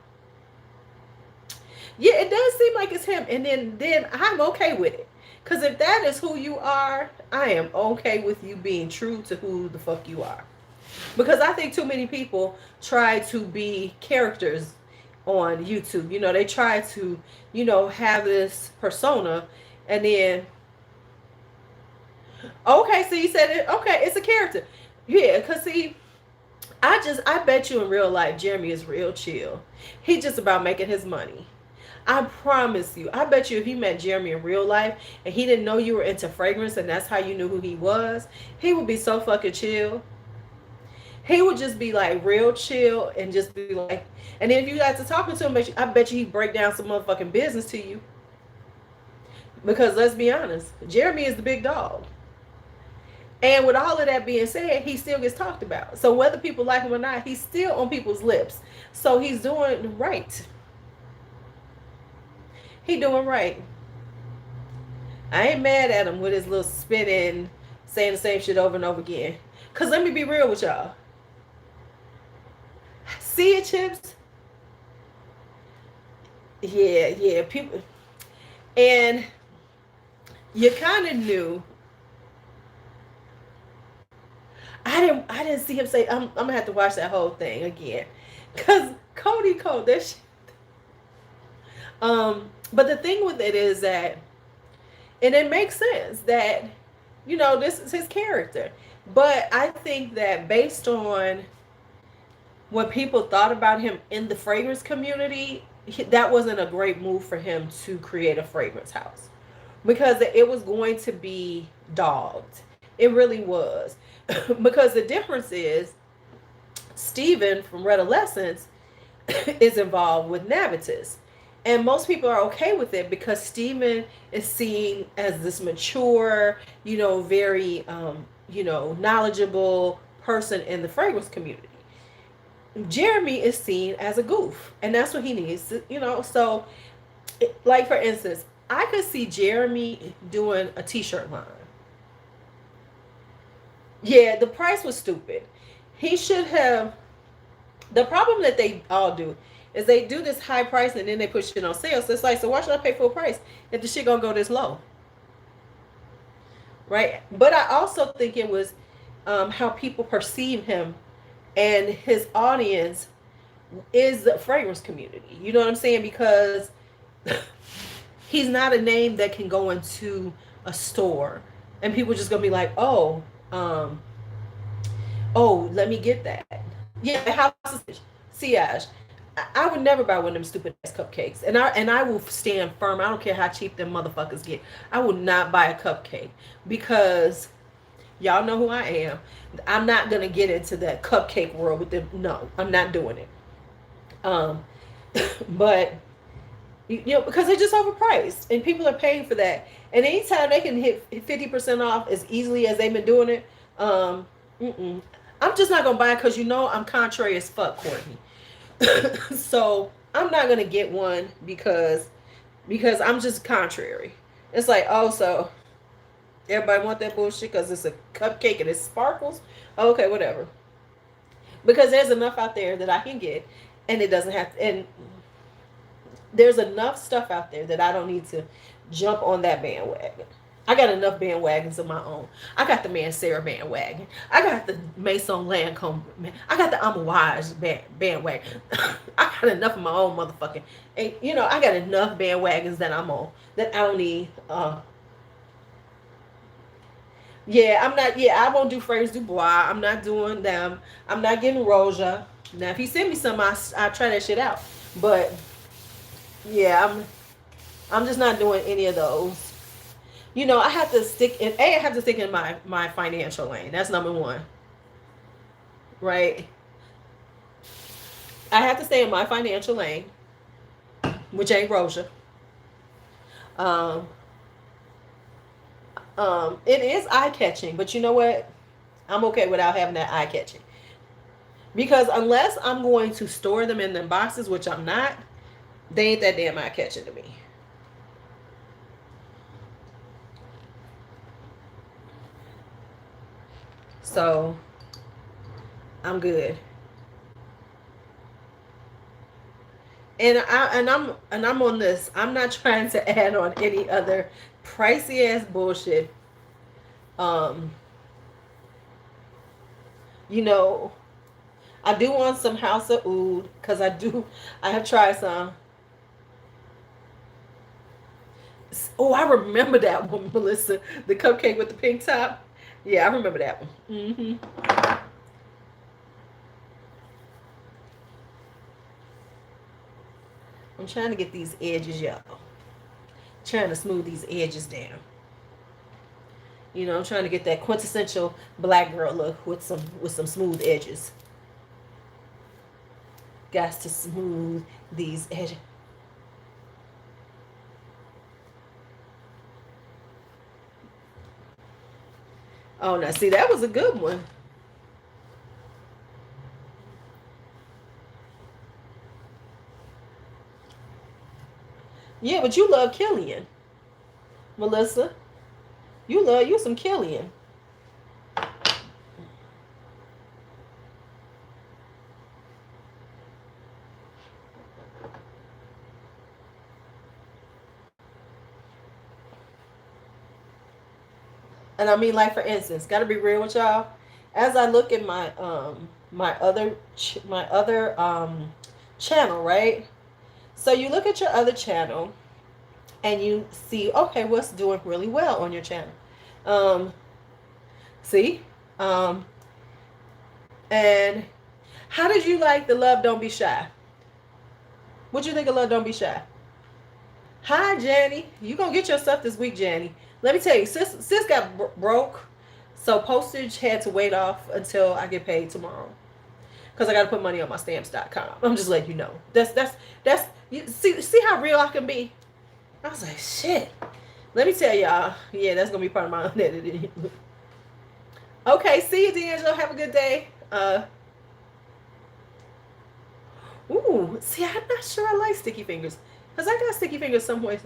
Yeah, it does seem like it's him. And then I'm okay with it. Because if that is who you are, I am okay with you being true to who the fuck you are. Because I think too many people try to be characters on YouTube. You know, they try to, have this persona, and then, okay, so you said it, okay, it's a character. Yeah, because see, I bet you in real life, Jeremy is real chill. He just about making his money. I promise you. I bet you if you met Jeremy in real life and he didn't know you were into fragrance and that's how you knew who he was, he would be so fucking chill. He would just be like real chill and just be like, and then if you got to talking to him, I bet you he'd break down some motherfucking business to you. Because let's be honest, Jeremy is the big dog. And with all of that being said, he still gets talked about. So whether people like him or not, he's still on people's lips. So he's doing right. He doing right. I ain't mad at him with his little spinning, saying the same shit over and over again. Cause let me be real with y'all. See it, Chips? Yeah, people, and you kind of knew. I didn't see him say. I'm gonna have to watch that whole thing again, cause Cody Cole. This. But the thing with it is that, and it makes sense that, this is his character. But I think that based on what people thought about him in the fragrance community, that wasn't a great move for him to create a fragrance house, because it was going to be dogged. It really was. Because the difference is Steven from Redolescence is involved with Navitus. And most people are okay with it because Steven is seen as this mature, very, knowledgeable person in the fragrance community. Jeremy is seen as a goof, and that's what he needs to. So, like, for instance, I could see Jeremy doing a t-shirt line. Yeah, the price was stupid. He should have. The problem that they all do is they do this high price and then they put shit on sale. So it's like, so why should I pay full price if the shit gonna go this low? Right? But I also think it was how people perceive him, and his audience is the fragrance community. You know what I'm saying? Because he's not a name that can go into a store and people just gonna be like, let me get that. Yeah, house Siage. I would never buy one of them stupid ass cupcakes, and I will stand firm. I don't care how cheap them motherfuckers get. I would not buy a cupcake because y'all know who I am. I'm not gonna get into that cupcake world with them. No, I'm not doing it. But because they're just overpriced, and people are paying for that. And anytime they can hit 50% off as easily as they've been doing it, I'm just not gonna buy it because I'm contrary as fuck, Courtney. So I'm not gonna get one because I'm just contrary. It's like, so everybody want that bullshit because it's a cupcake and it sparkles. Okay, whatever. Because there's enough out there that I can get, and it doesn't have to. And there's enough stuff out there that I don't need to jump on that bandwagon. I got enough bandwagons of my own. I got the Mancera bandwagon. I got the Maison Lancome. I got the Amouage bandwagon. I got enough of my own motherfucking. And, I got enough bandwagons that I'm on that I don't need. I'm not. Yeah, I won't do Fragrance Dubois. I'm not doing them. I'm not getting Roja. Now, if he send me some, I try that shit out. But yeah, I'm just not doing any of those. I have to stick in. I have to stick in my financial lane. That's number one. Right? I have to stay in my financial lane, which ain't Roja. It is eye-catching, but you know what? I'm okay without having that eye-catching. Because unless I'm going to store them in them boxes, which I'm not, they ain't that damn eye-catching to me. So, I'm good. I'm on this. I'm not trying to add on any other pricey ass bullshit. Um, you know, I do want some House of Oud because I have tried some. Oh, I remember that one, Melissa. The cupcake with the pink top. Yeah, I remember that one. I'm trying to get these edges, y'all. Trying to smooth these edges down. You know, I'm trying to get that quintessential black girl look with some smooth edges. Got to smooth these edges. Oh, now see, that was a good one. Yeah, but you love Killian, Melissa. You love you some Killian. And I mean, like for instance, gotta be real with y'all. As I look at my other channel, right? So you look at your other channel and you see, okay, what's doing really well on your channel. Um, see? Um, and how did you like the Love Don't Be Shy? What you think of Love Don't Be Shy? Hi, Janny. You gonna get your stuff this week, Janny. Let me tell you, sis got broke, so postage had to wait off until I get paid tomorrow. Because I got to put money on my stamps.com. I'm just letting you know. That's you see how real I can be? I was like, shit. Let me tell y'all. Yeah, that's going to be part of my unedited. Okay, see you, D'Angelo. Have a good day. Ooh, see, I'm not sure I like sticky fingers. Because I got sticky fingers someplace.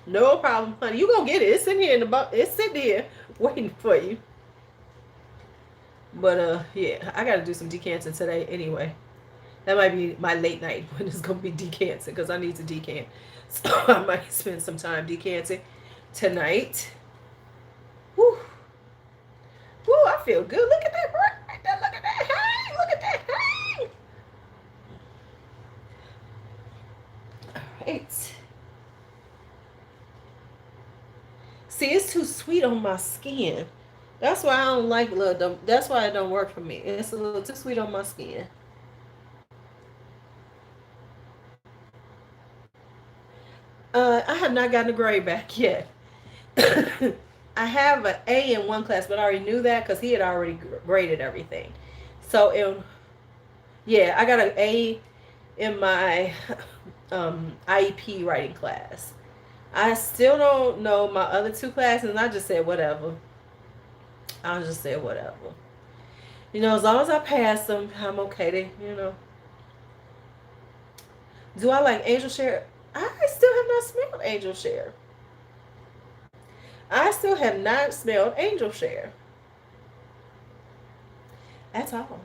No problem, honey. You gonna get it. It's in here in the box. It's sitting here waiting for you. But yeah, I gotta do some decanting today anyway. That might be my late night when it's gonna be decanting because I need to decant. So I might spend some time decanting tonight. Woo. Woo, I feel good. Look at that. Look at that. Hey, look at that. Hey. All right. See, it's too sweet on my skin. That's why I don't like little. That's why it don't work for me. It's a little too sweet on my skin. I have not gotten a grade back yet. I have an A in one class, but I already knew that because he had already graded everything. So, yeah, I got an A in my IEP writing class. I still don't know my other two classes, and I just said whatever. I just said whatever. You know, as long as I pass them, I'm okay. Do I like angel share? I still have not smelled angel share. I still have not smelled angel share at all.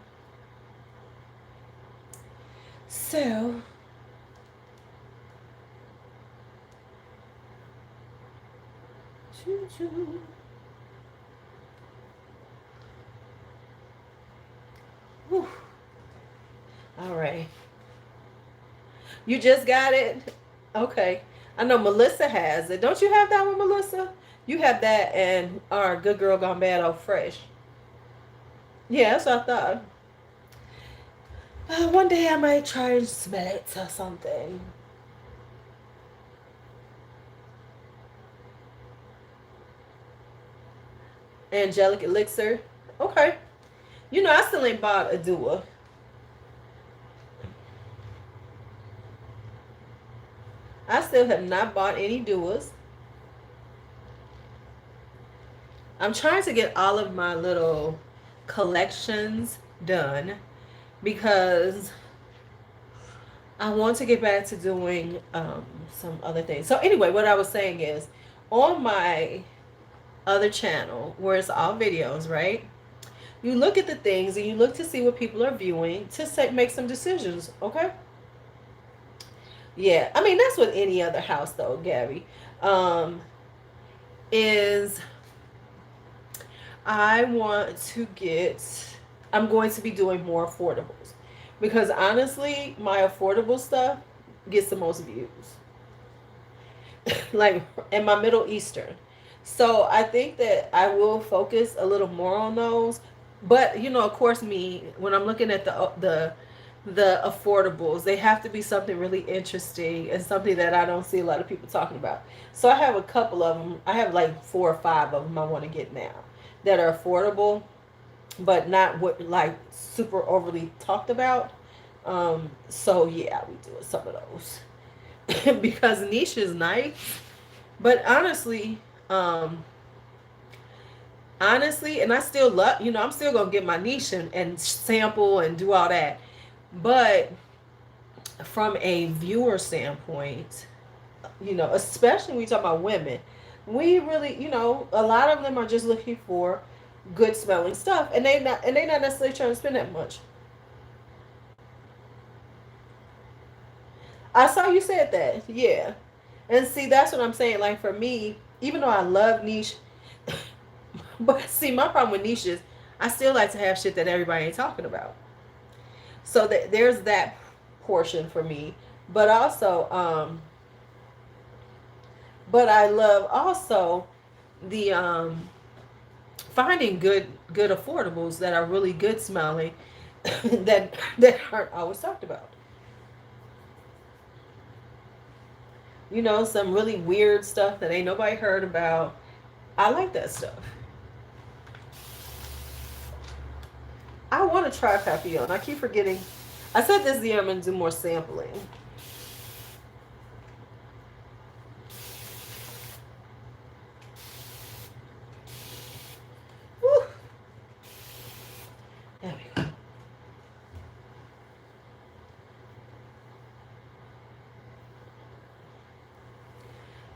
So, choo-choo. Whew. All right. You just got it? Okay. I know Melissa has it. Don't you have that one, Melissa? You have that and our Good Girl Gone Bad Oh Fresh. Yeah, that's what I thought. One day I might try and smell it or something. Angelic Elixir. Okay. You know, I still ain't bought a Dua. I still have not bought any Duas. I'm trying to get all of my little collections done because I want to get back to doing some other things. So anyway, what I was saying is on my other channel where it's all videos, right? You look at the things and you look to see what people are viewing to make some decisions, okay? Yeah, I mean that's with any other house though, Gabby. Um, is I want to get. I'm going to be doing more affordables because honestly, my affordable stuff gets the most views. Like in my Middle Eastern. So I think that I will focus a little more on those. But you know, of course, me when I'm looking at the affordables, they have to be something really interesting and something that I don't see a lot of people talking about. So I have a couple of them. I have like 4 or 5 of them I want to get now that are affordable, but not what like super overly talked about. So yeah, we do some of those because niche is nice. But um, honestly, and I still love, you know, I'm still gonna get my niche and sample and do all that. But from a viewer standpoint, you know, especially when we talk about women, we really, you know, a lot of them are just looking for good smelling stuff, and they not necessarily trying to spend that much. I saw you said that, yeah, and see, that's what I'm saying. Like for me, even though I love niche, but see, my problem with niche is I still like to have shit that everybody ain't talking about. So that there's that portion for me. But also, but I love also the finding good affordables that are really good smelling that aren't always talked about. You know, some really weird stuff that ain't nobody heard about. I like that stuff. I want to try Papillon. I keep forgetting. I said this year I'm gonna do more sampling. Whew. There we go.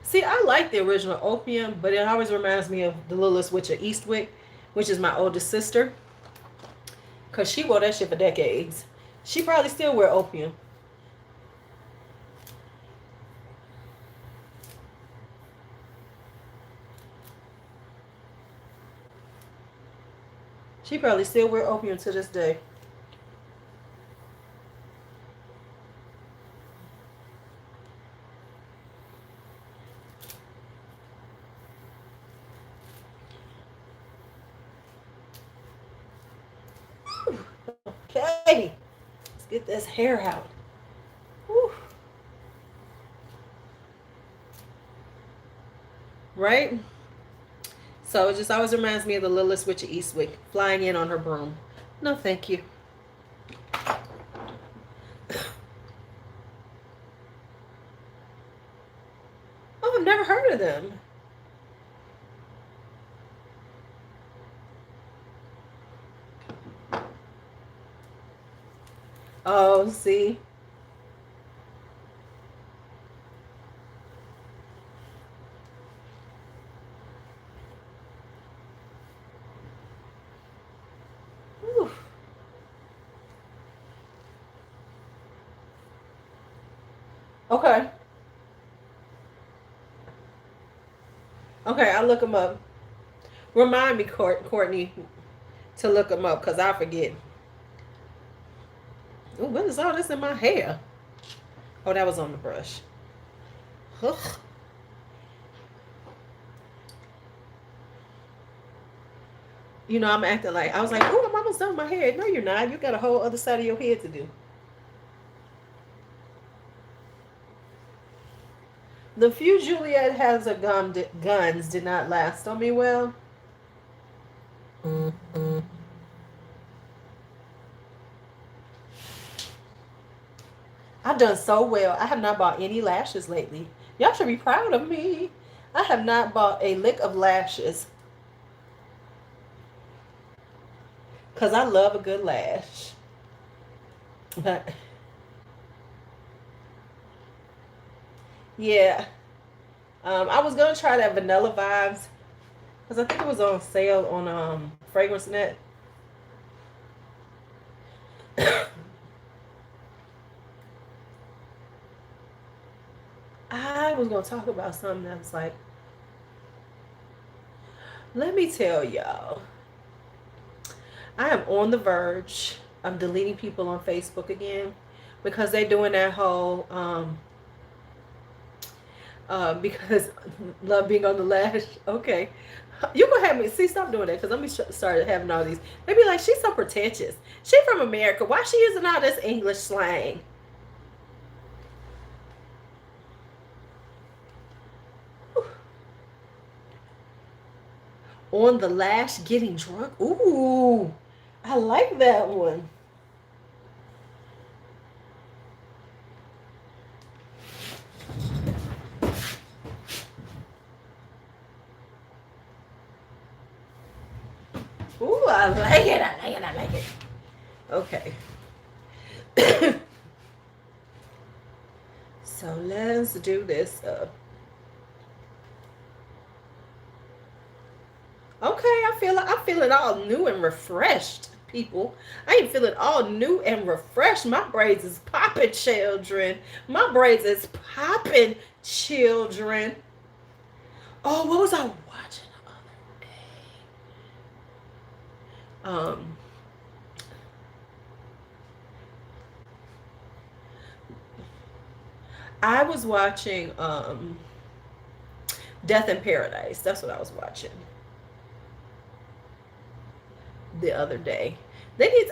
See, I like the original Opium, but it always reminds me of the Littlest Witch of Eastwick, which is my oldest sister, cause she wore that shit for decades. She probably still wear Opium. She probably still wear Opium to this day. Okay, let's get this hair out. Whew. Right? So it just always reminds me of the Littlest Witch of Eastwick flying in on her broom. No, thank you. Oh, I've never heard of them. Oh, see. Whew. Okay. Okay, I'll look them up. Remind me, Courtney, to look them up because I forget. Ooh, what is all this in my hair? Oh, that was on the brush. Ugh. You know, I'm acting like I was like, oh, I'm almost done with my hair. No, you're not. You got a whole other side of your head to do. The few Juliet has a guns did not last on me well. I've done so well. I have not bought any lashes lately. Y'all should be proud of me. I have not bought a lick of lashes because I love a good lash. But yeah, I was gonna try that Vanilla Vibes because I think it was on sale on Fragrance Net. I was going to talk about something that was like, let me tell y'all, I am on the verge of deleting people on Facebook again because they're doing that whole, because love being on the lash. Okay. You're going to have me, see, stop doing that because let me start having all these. They be like, she's so pretentious. She from America. Why she using all this English slang? On the lash getting drunk. Ooh, I like that one. Ooh, I like it. I like it. I like it. Okay. So let's do this. Okay, I feel it all new and refreshed, people. I ain't feeling all new and refreshed. My braids is popping, children. My braids is popping, children. Oh, what was I watching the other day? I was watching Death in Paradise. That's what I was watching the other day. Let me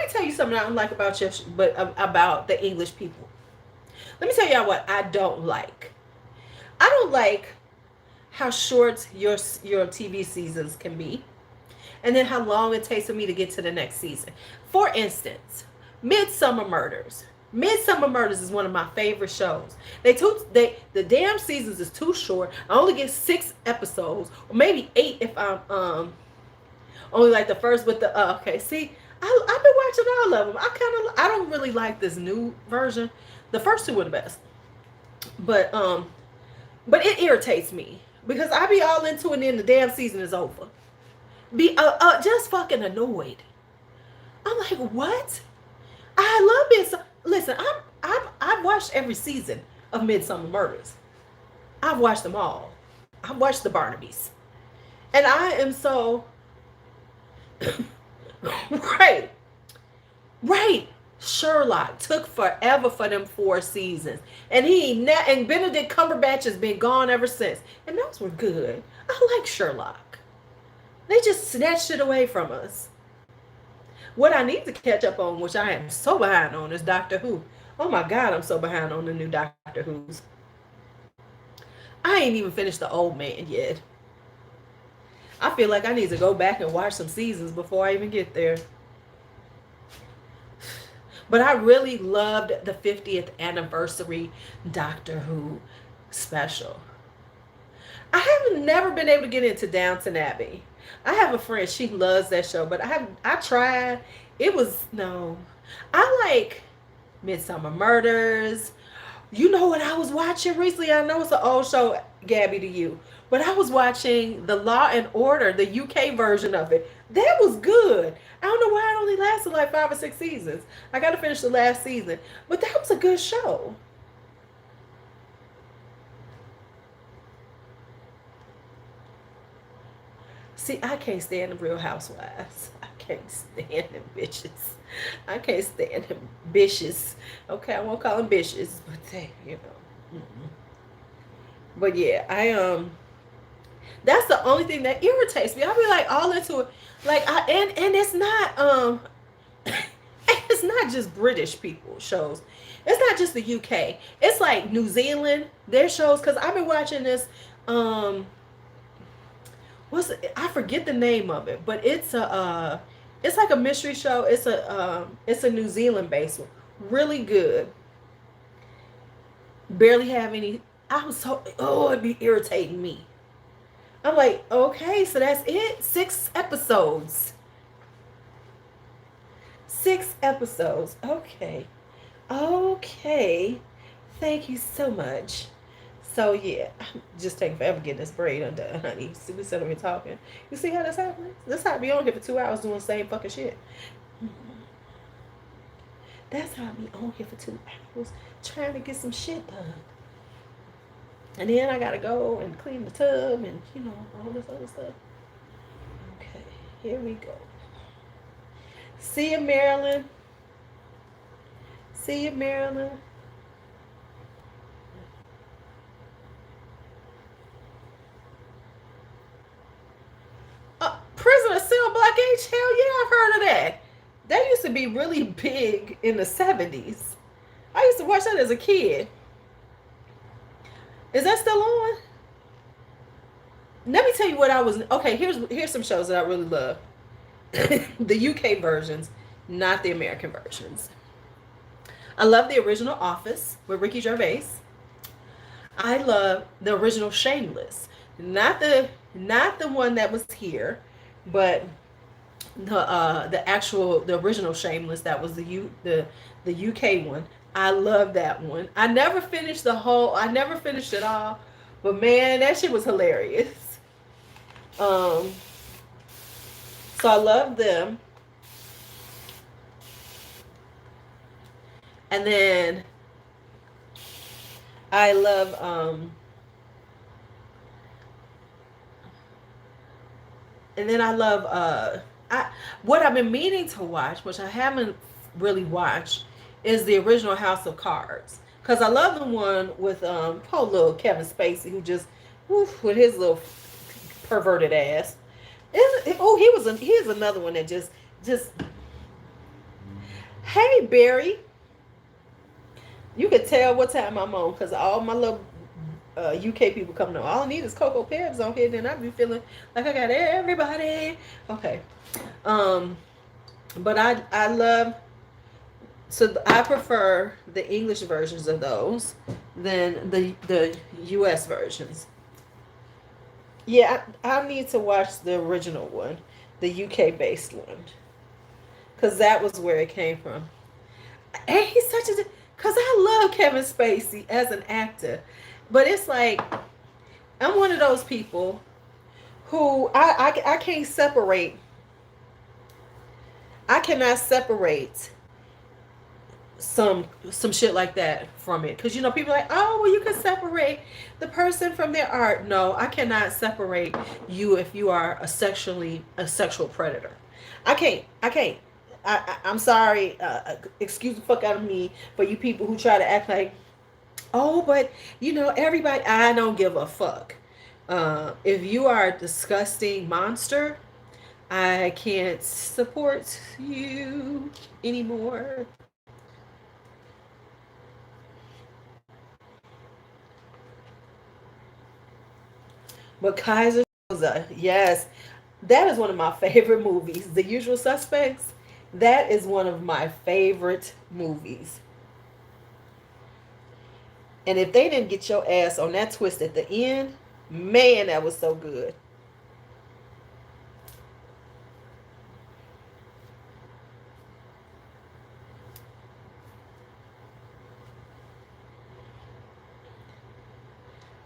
tell you something I don't like about you, but about the English people. Let me tell y'all what I don't like. I don't like how short your TV seasons can be, and then how long it takes for me to get to the next season. For instance, Midsummer Murders. Midsummer Murders is one of my favorite shows. The damn seasons is too short. I only get 6 episodes, or maybe 8 if I'm only like the first. But okay, see, I've been watching all of them. I don't really like this new version. The first 2 were the best, but it irritates me because I be all into it and then the damn season is over. Be just fucking annoyed. I'm like, what? I love this. Listen, I've watched every season of Midsummer Murders. I've watched them all. I've watched the Barnabys, and I am so right, right. Sherlock took forever for them 4 seasons, and and Benedict Cumberbatch has been gone ever since, and those were good. I like Sherlock. They just snatched it away from us. What I need to catch up on, which I am so behind on, is Doctor Who. Oh my God, I'm so behind on the new Doctor Who's. I ain't even finished the Old Man yet. I feel like I need to go back and watch some seasons before I even get there. But I really loved the 50th anniversary Doctor Who special. I have never been able to get into Downton Abbey. I have a friend, she loves that show, but I tried. It was no. I like Midsummer Murders. You know what I was watching recently? I know it's an old show, Gabby, to you, but I was watching the Law and Order, the UK version of it. That was good. I don't know why it only lasted like 5 or 6 seasons. I got to finish the last season, but that was a good show. See, I can't stand the Real Housewives. I can't stand them bitches. I can't stand them bitches. Okay, I won't call them bitches, but they, you know. Mm-mm. But yeah, that's the only thing that irritates me. I'll be like all into it, like and it's not it's not just British people shows. It's not just the UK. It's like New Zealand, their shows. Cause I've been watching this. I forget the name of it, but it's like a mystery show. It's a New Zealand based one. Really good. Barely have any. I was so it'd be irritating me. I'm like, okay, so that's it. 6 episodes. 6 episodes. Okay. Okay. Thank you so much. So yeah, I'm just taking forever getting this braid undone, honey. See, we sitting here talking. You see how that's happening? That's how I be on here for 2 hours doing the same fucking shit. That's how I be on here for 2 hours trying to get some shit done. And then I gotta go and clean the tub and, all this other stuff. Okay, here we go. See you, Marilyn. See you, Marilyn. Prisoner Cell Block H? Hell yeah, I've heard of that. That used to be really big in the 70s. I used to watch that as a kid. Is that still on? Let me tell you what I was. Okay, here's some shows that I really love. The UK versions, not the American versions. I love the original Office with Ricky Gervais. I love the original Shameless, not the one that was here, but the original Shameless, that was the UK one. I love that one. I never finished it all, but man, that shit was hilarious. Um, so I love them. And then I love and then I love what I've been meaning to watch, which I haven't really watched, is the original House of Cards. Cause I love the one with poor little Kevin Spacey, who just with his little perverted ass. Here's another one that just hey Barry, you could tell what time I'm on because all my little UK people coming on. All I need is Cocoa Pebs on here, then I'd be feeling like I got everybody. Okay. But I love, so I prefer the English versions of those than the US versions. Yeah, I need to watch the original one, the UK based one, because that was where it came from. And he's such a, because I love Kevin Spacey as an actor, but it's like I'm one of those people who I can't separate. I cannot separate some shit like that from it, because people are like, oh well, you can separate the person from their art. No, I cannot separate you if you are a sexual predator. I can't. I'm sorry. Excuse the fuck out of me for you people who try to act like, oh, but everybody. I don't give a fuck. If you are a disgusting monster, I can't support you anymore. But Kaiser Soze, yes, that is one of my favorite movies. The Usual Suspects, that is one of my favorite movies. And if they didn't get your ass on that twist at the end, man, that was so good.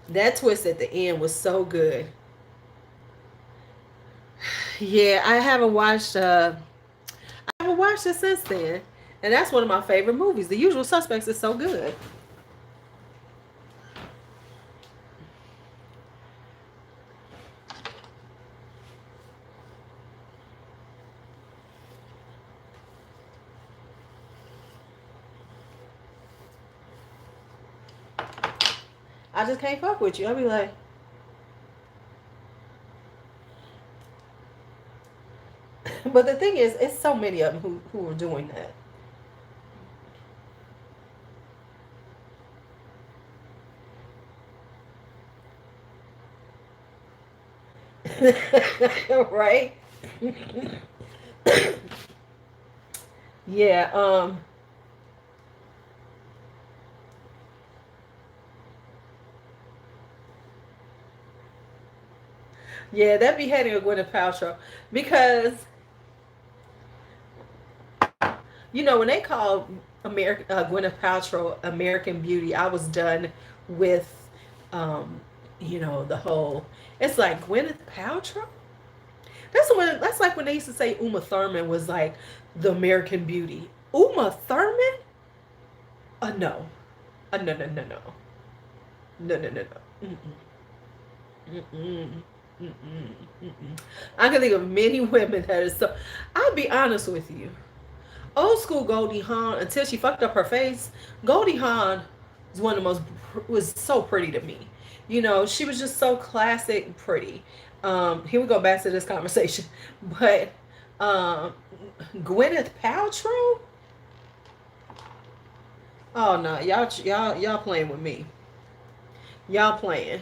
That twist at the end was so good. Yeah, I haven't watched it since then. And that's one of my favorite movies. The Usual Suspects is so good. I just can't fuck with you. I'll be like, but the thing is, it's so many of them who are doing that. Right? Yeah, yeah, that beheading of Gwyneth Paltrow. Because, when they called Gwyneth Paltrow American Beauty, I was done with, um, the whole, it's like Gwyneth Paltrow? That's like when they used to say Uma Thurman was like the American Beauty. Uma Thurman? No. No, no, no, no, no. No, no, no, no. Mm-mm. Mm-mm. Mm-mm. Mm-mm. I can think of many women that is so. I'll be honest with you. Old school Goldie Hawn, until she fucked up her face, Goldie Hawn was one of the most, was so pretty to me. You know, she was just so classic and pretty. Here we go back to this conversation, but um, Gwyneth Paltrow. Oh no, y'all playing with me. Y'all playing.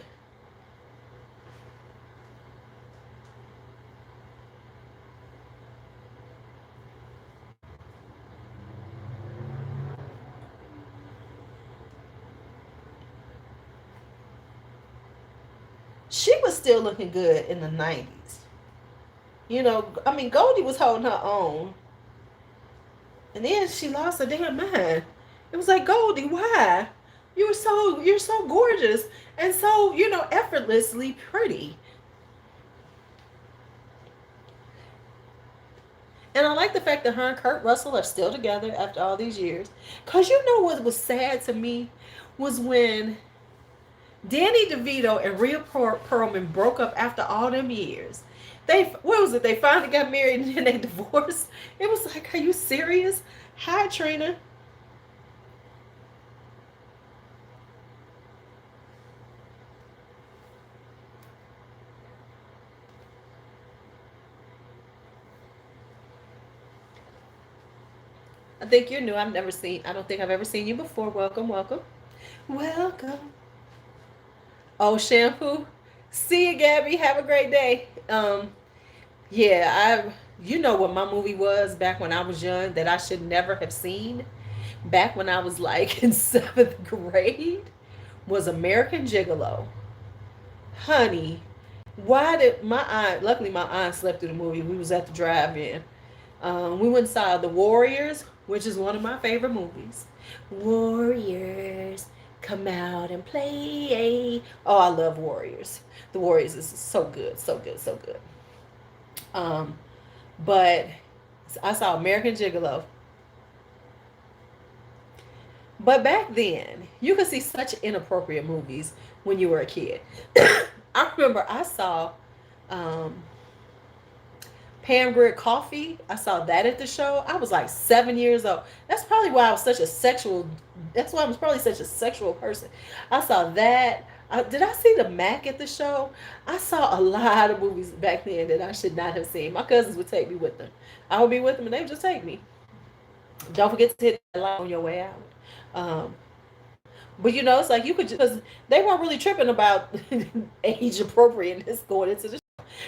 She was still looking good in the 90s. You know, I mean, Goldie was holding her own, and then she lost her damn mind. It was like, Goldie, why? You're so gorgeous and so, you know, effortlessly pretty. And I like the fact that her and Kurt Russell are still together after all these years. Cause you know what was sad to me was when Danny DeVito and Rhea Perlman broke up after all them years. They, what was it? They finally got married and then they divorced. It was like, are you serious? Hi, Trina. I think you're new. I don't think I've ever seen you before. Welcome, welcome. Welcome. Oh, shampoo. See you, Gabby. Have a great day. Yeah, you know what my movie was back when I was young that I should never have seen back when I was like in seventh grade was American Gigolo. Honey, why did my aunt, luckily my aunt slept through the movie. We was at the drive-in. We went and saw The Warriors, which is one of my favorite movies. Warriors, come out and play. Oh, I love Warriors. The Warriors is so good, so good, so good. Um, but I saw American Gigolo. But back then, you could see such inappropriate movies when you were a kid. I remember I saw um, Pam Grier Coffee. I saw that at the show. I was like 7 years old. That's probably why I was such a sexual. That's why I was probably such a sexual person. I saw that. Did I see the Mac at the show? I saw a lot of movies back then that I should not have seen. My cousins would take me with them. I would be with them and they would just take me. Don't forget to hit that like on your way out. Um, but you know, it's like you could just, because they weren't really tripping about age appropriateness going into the show.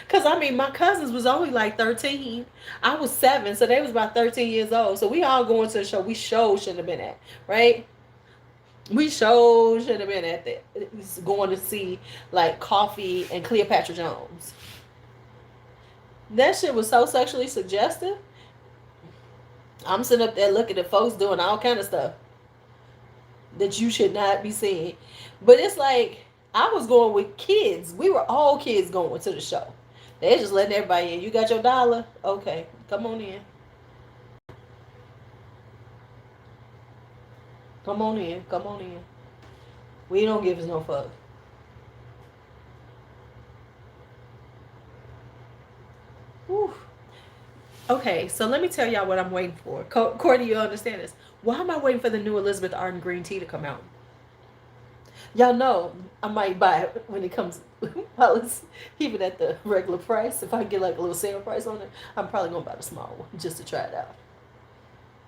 Because I mean, my cousins was only like 13. I was 7, so they was about 13 years old. So we all going to the show. We shouldn't have been at, right? We should have been at that. Going to see like Coffee and Cleopatra Jones. That shit was so sexually suggestive. I'm sitting up there looking at folks doing all kind of stuff that you should not be seeing. But it's like I was going with kids. We were all kids going to the show. They're just letting everybody in. You got your dollar? Okay, come on in. Come on in. Come on in. We don't give us no fuck. Whew. Okay, so let me tell y'all what I'm waiting for. Courtney, you understand this? Why am I waiting for the new Elizabeth Arden green tea to come out? Y'all know I might buy it when it comes, while it's even at the regular price. If I get like a little sale price on it, I'm probably gonna buy the small one just to try it out.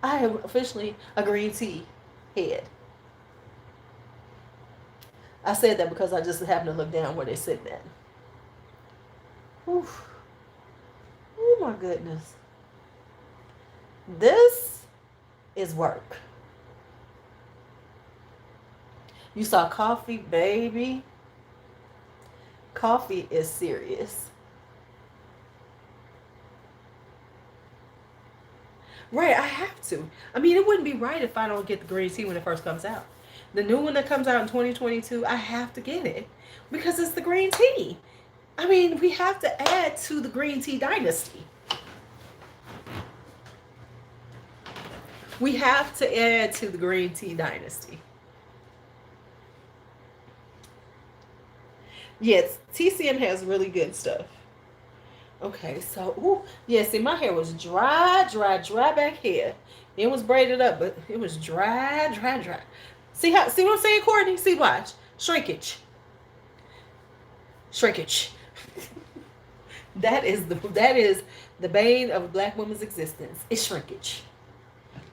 I am officially a green tea head. I said that because I just happened to look down where they're sitting at. Whew. Oh my goodness. This is work. You saw Coffee, baby. Coffee is serious. Right, I have to. I mean, it wouldn't be right if I don't get the green tea when it first comes out. The new one that comes out in 2022, I have to get it because it's the green tea. I mean, we have to add to the green tea dynasty. We have to add to the green tea dynasty. Yes, TCM has really good stuff. Okay, so ooh, yeah. See, my hair was dry back here. It was braided up, but it was dry. See what I'm saying, Courtney? See, watch shrinkage. That is the bane of a black woman's existence. It's shrinkage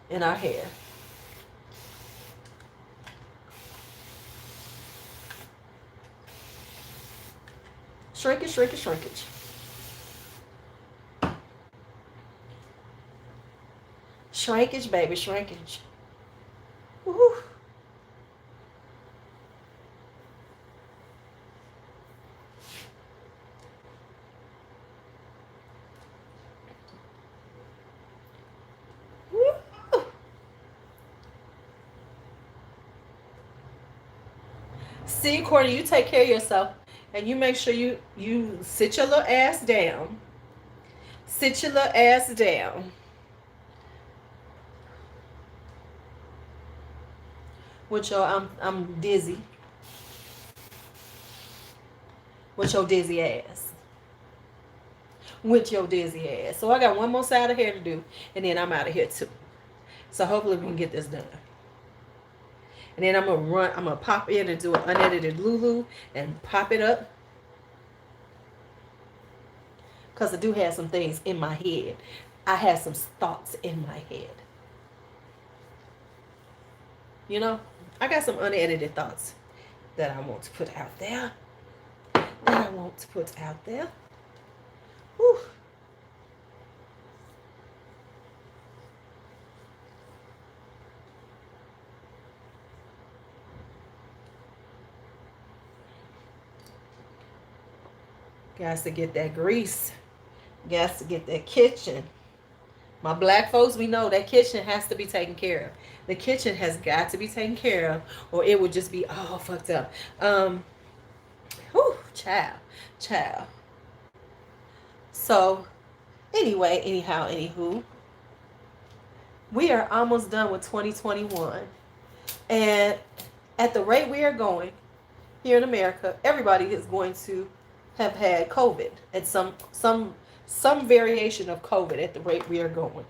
in our hair. Shrinkage. Shrinkage, baby, shrinkage. Woo. Woo. See, Courtney, you take care of yourself, and you make sure you sit your little ass down. Sit your little ass down. With your I'm dizzy. With your dizzy ass. With your dizzy ass. So I got one more side of hair to do, and then I'm out of here too. So hopefully we can get this done. And then I'm gonna pop in and do an unedited Lulu and pop it up. Because I do have some things in my head. I have some thoughts in my head. You know, I got some unedited thoughts that I want to put out there. Whew. Got to get that grease. Got to get that kitchen. My black folks, we know that kitchen has to be taken care of. The kitchen has got to be taken care of, or it would just be all fucked up. Whew, child. So, anywho, we are almost done with 2021. And at the rate we are going here in America, everybody is going to have had COVID at some variation of COVID at the rate we are going.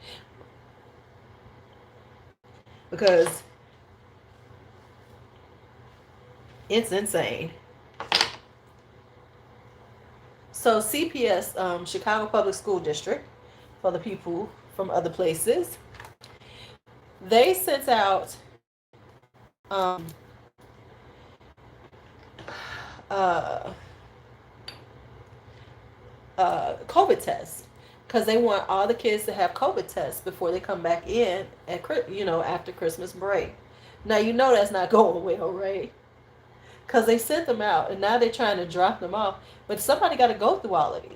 Because it's insane. So CPS, Chicago Public School District, for the people from other places, they sent out COVID tests because they want all the kids to have COVID tests before they come back in at after Christmas break. Now you know that's not going well, right? Because they sent them out and now they're trying to drop them off, but somebody got to go through all of these.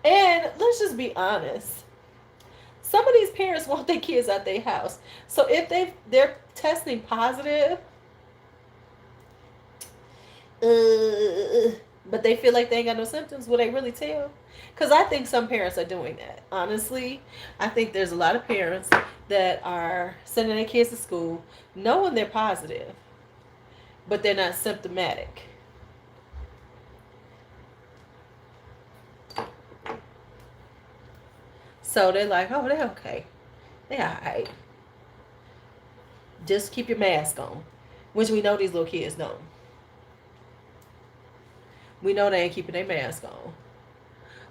And let's just be honest. Some of these parents want their kids out their house. So if they're testing positive, but they feel like they ain't got no symptoms, will they really tell? Because I think some parents are doing that. Honestly, I think there's a lot of parents that are sending their kids to school knowing they're positive, but they're not symptomatic. So they're like, oh, they're okay. They're all right. Just keep your mask on, which we know these little kids don't. We know they ain't keeping their mask on.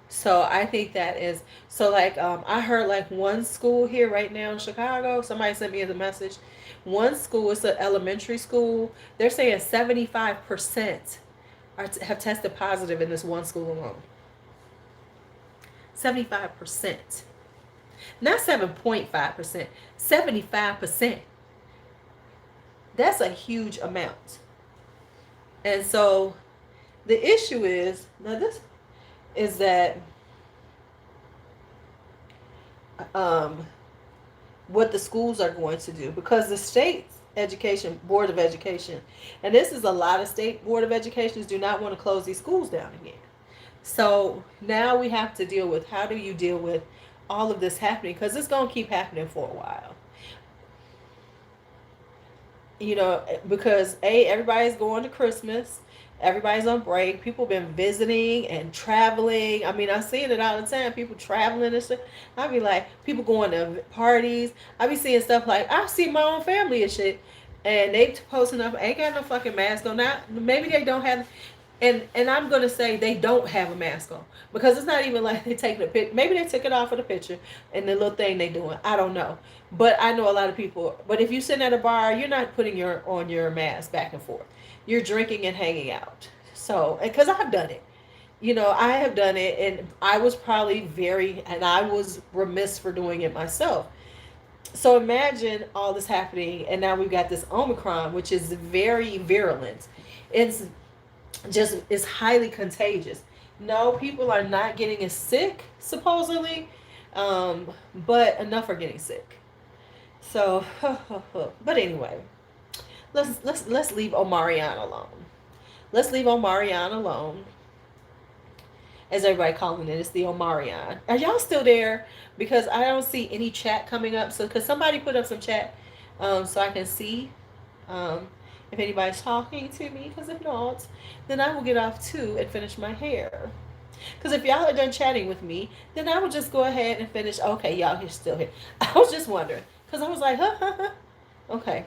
So I think that is so. Like I heard like one school here right now in Chicago. Somebody sent me the message. One school, it's an elementary school. They're saying 75% have tested positive in this one school alone. 75%, not 7.5%. 75%. That's a huge amount. And so the issue is now this is that what the schools are going to do, because the state education board of education, and this is a lot of state board of educations, do not want to close these schools down again. So now we have to deal with, how do you deal with all of this happening, because it's going to keep happening for a while. You know, because everybody's going to Christmas, everybody's on break, people been visiting and traveling. I mean, I see it all the time, people traveling and shit. I be like, people going to parties. I be seeing stuff like, I see my own family and shit, and they posting up, ain't got no fucking mask on. Now maybe they don't have, and I'm gonna say they don't have a mask on, because it's not even like they taking a pic. Maybe they took it off of the picture and the little thing they doing. I don't know, but I know a lot of people. But if you sit at a bar, you're not putting your mask back and forth. You're drinking and hanging out. So, because I've done it, I have done it, and I was probably and I was remiss for doing it myself. So imagine all this happening, and now we've got this Omicron, which is very virulent. It's just is highly contagious. No, people are not getting as sick supposedly, but enough are getting sick. So, but anyway, let's leave Omarion alone. Let's leave Omarion alone, as everybody calling it. It's the Omarion. Are y'all still there? Because I don't see any chat coming up. So, could somebody put up some chat, so I can see, um, if anybody's talking to me? Because if not, then I will get off too and finish my hair. Because if y'all are done chatting with me, then I will just go ahead and finish. Okay, y'all are still here. I was just wondering, because I was like, huh, huh, huh. Okay.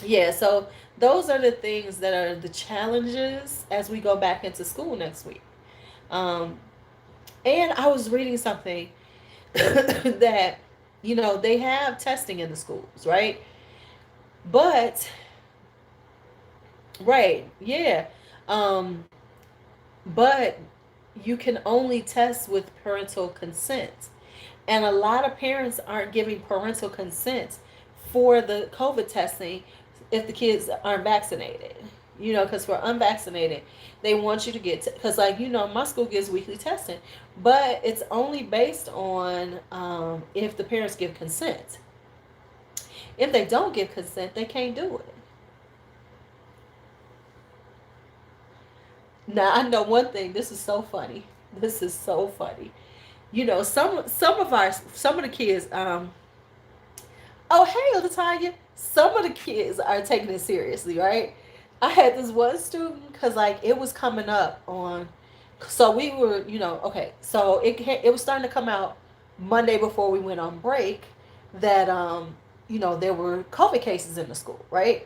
Yeah, so those are the things that are the challenges as we go back into school next week. Um, and I was reading something that, they have testing in the schools, right? But, right, yeah. Um, but you can only test with parental consent. And a lot of parents aren't giving parental consent for the COVID testing if the kids aren't vaccinated. Because for unvaccinated, they want you to get, because, like, my school gives weekly testing, but it's only based on if the parents give consent. If they don't give consent, they can't do it. Now, I know one thing. This is so funny. This is so funny. Some of the kids. Oh, hey, Latanya. Some of the kids are taking it seriously, right? I had this one student, because, like, it was coming up on. So we were, okay. So it was starting to come out Monday before we went on break that there were COVID cases in the school, right?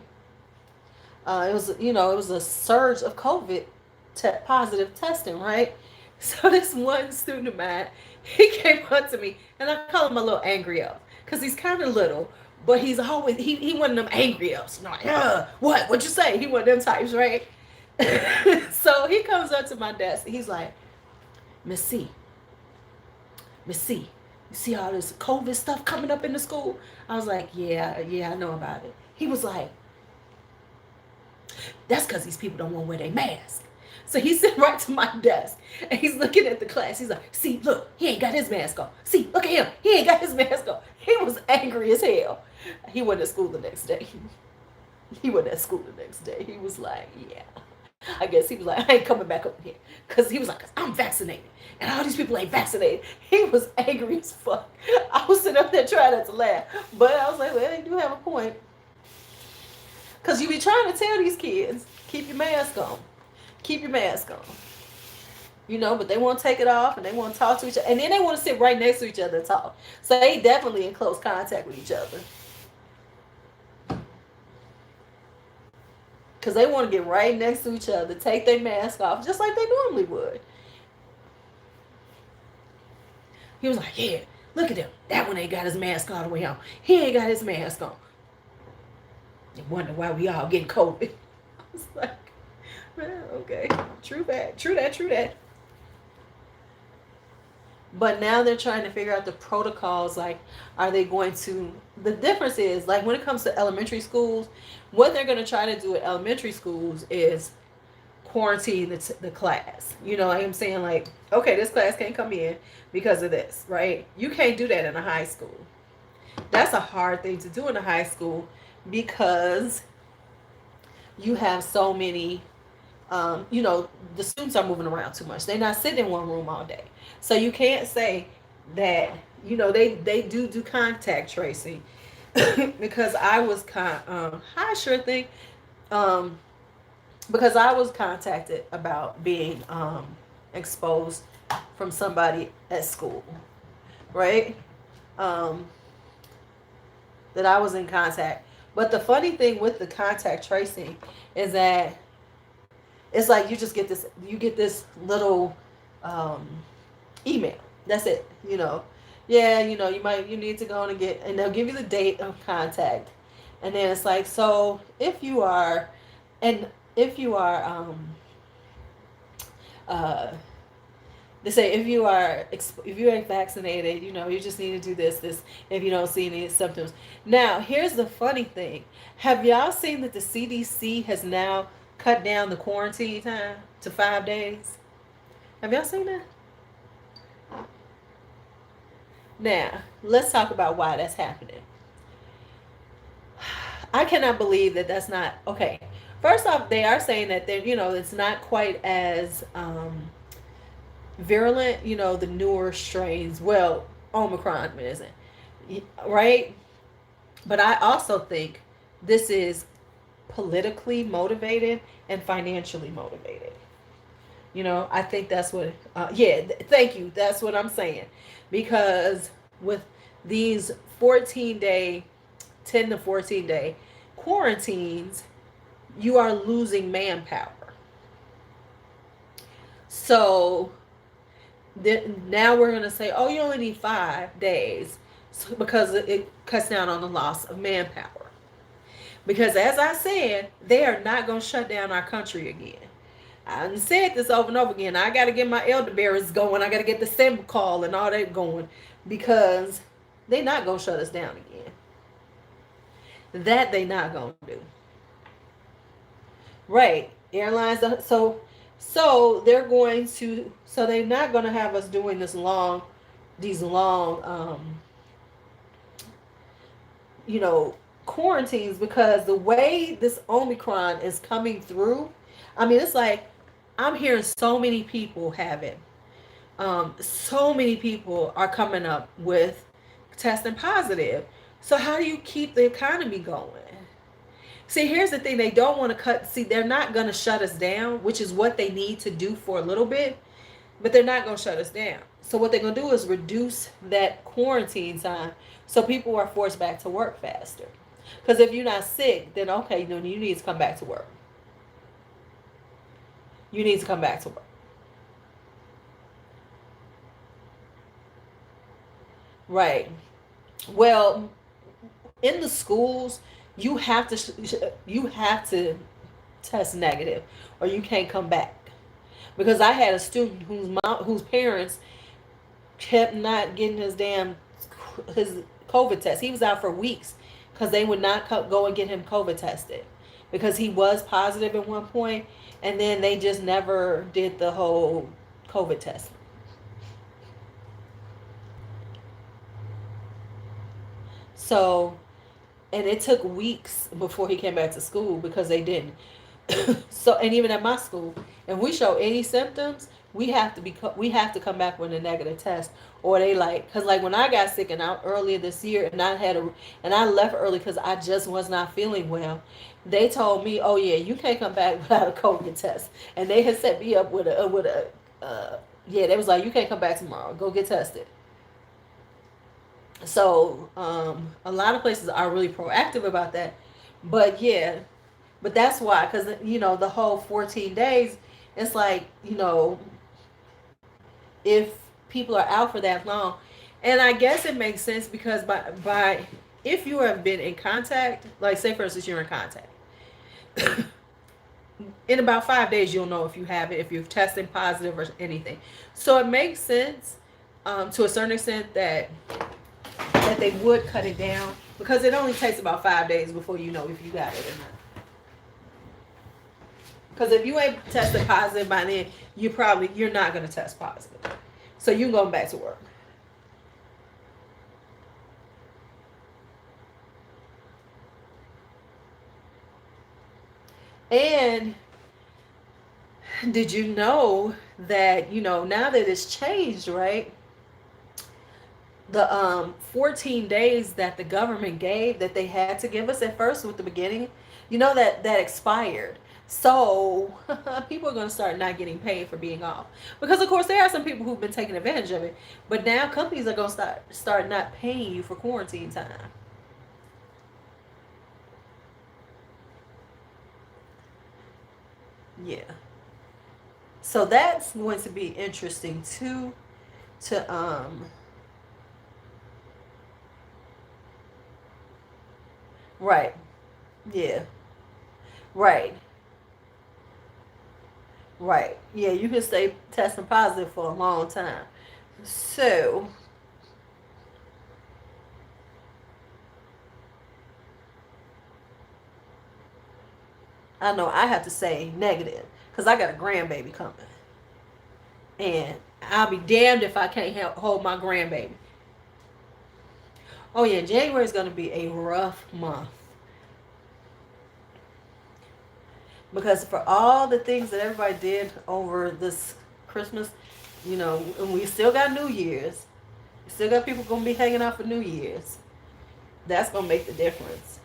It was a surge of COVID positive testing, right? So this one student of mine, he came up to me, and I call him a little angry elf, because he's kind of little, but he's always he one of them angry elves. Like, what'd you say? He one of them types, right? So he comes up to my desk. He's like, Miss C, Miss C, you see all this COVID stuff coming up in the school? I was like, yeah, I know about it. He was like, that's because these people don't want to wear their mask. So he's sitting right to my desk, and he's looking at the class. He's like, see, look, he ain't got his mask on. See, look at him. He ain't got his mask on. He was angry as hell. He went to school the next day. He went to school the next day. He was like, yeah. I guess he was like, I ain't coming back up here. Because he was like, I'm vaccinated, and all these people ain't vaccinated. He was angry as fuck. I was sitting up there trying not to laugh. But I was like, well, they do have a point. Because you be trying to tell these kids, keep your mask on. Keep your mask on. But they want to take it off, and they want to talk to each other. And then they want to sit right next to each other and talk. So they definitely in close contact with each other. Because they want to get right next to each other, take their mask off, just like they normally would. He was like, yeah, look at him. That one ain't got his mask all the way on. He ain't got his mask on. You wonder why we all getting COVID. I was like, okay, true that. But now they're trying to figure out the protocols. Like, are they going to, the difference is, like, when it comes to elementary schools, what they're going to try to do at elementary schools is quarantine the class. Like I'm saying, like, okay, this class can't come in because of this, right? You can't do that in a high school. That's a hard thing to do in a high school, because you have so many, the students are moving around too much. They're not sitting in one room all day. So you can't say that, they do contact tracing, because I was hi, sure thing. Um, because I was contacted about being exposed from somebody at school, right? Um, that I was in contact. But the funny thing with the contact tracing is that it's like you get this little um, email. That's it. Yeah, you need to go and get, and they'll give you the date of contact, and then it's like, so and if you are, uh, they say if you are vaccinated, you just need to do this if you don't see any symptoms. Now, here's the funny thing: have y'all seen that the CDC has now cut down the quarantine time to 5 days? Have y'all seen that? Now, let's talk about why that's happening. I cannot believe that that's not okay. First off, they are saying that it's not quite as virulent, the newer strains. Well, Omicron isn't, right? But I also think this is politically motivated and financially motivated. I think that's what, thank you. That's what I'm saying. Because with these 14-day, 10 to 14-day quarantines, you are losing manpower. So now we're going to say, oh, you only need 5 days because it cuts down on the loss of manpower. Because as I said, they are not going to shut down our country again. I said this over and over again. I got to get my elderberries going. I got to get the symbol call and all that going because they're not going to shut us down again. That they not going to do. Right. Airlines. So they're going to, so they're not going to have us doing these long, quarantines, because the way this Omicron is coming through, I mean, it's like I'm hearing so many people have it. So many people are coming up with testing positive. So how do you keep the economy going? See, here's the thing. They don't want to cut. See, they're not going to shut us down, which is what they need to do for a little bit. But they're not going to shut us down. So what they're going to do is reduce that quarantine time so people are forced back to work faster. Because if you're not sick, then okay, then you need to come back to work. You need to come back to work. Right. Well, in the schools, you have to test negative, or you can't come back. Because I had a student whose parents kept not getting his COVID test. He was out for weeks because they would not go and get him COVID tested because he was positive at one point, and then they just never did the whole COVID test. So, and it took weeks before he came back to school because they didn't. So, and even at my school, if we show any symptoms, we have to come back with a negative test, or they like, because like when I got sick and out earlier this year, and I left early because I just was not feeling well. They told me, oh yeah, you can't come back without a COVID test, and they had set me up with yeah, they was like, you can't come back tomorrow, go get tested. So a lot of places are really proactive about that, but yeah, but that's why, because the whole 14 days, it's like, if people are out for that long, and I guess it makes sense because by if you have been in contact, like say for instance you're in contact, in about 5 days you'll know if you have it, if you've tested positive or anything. So it makes sense to a certain extent that they would cut it down, because it only takes about 5 days before you know if you got it or not. Because if you ain't tested positive by then, you're not going to test positive. So you're going back to work. And did you know that, now that it's changed, right? the 14 days that the government gave, that they had to give us at first with the beginning, that expired. So people are going to start not getting paid for being off, because of course there are some people who've been taking advantage of it, but now companies are going to start not paying you for quarantine time. Yeah. So that's going to be interesting too, to right. Yeah. Right. Right. Yeah, you can stay testing positive for a long time. So, I know I have to say negative because I got a grandbaby coming. And I'll be damned if I can't hold my grandbaby. Oh, yeah, January is going to be a rough month. Because for all the things that everybody did over this Christmas, and we still got New Year's. We still got people going to be hanging out for New Year's. That's going to make the difference.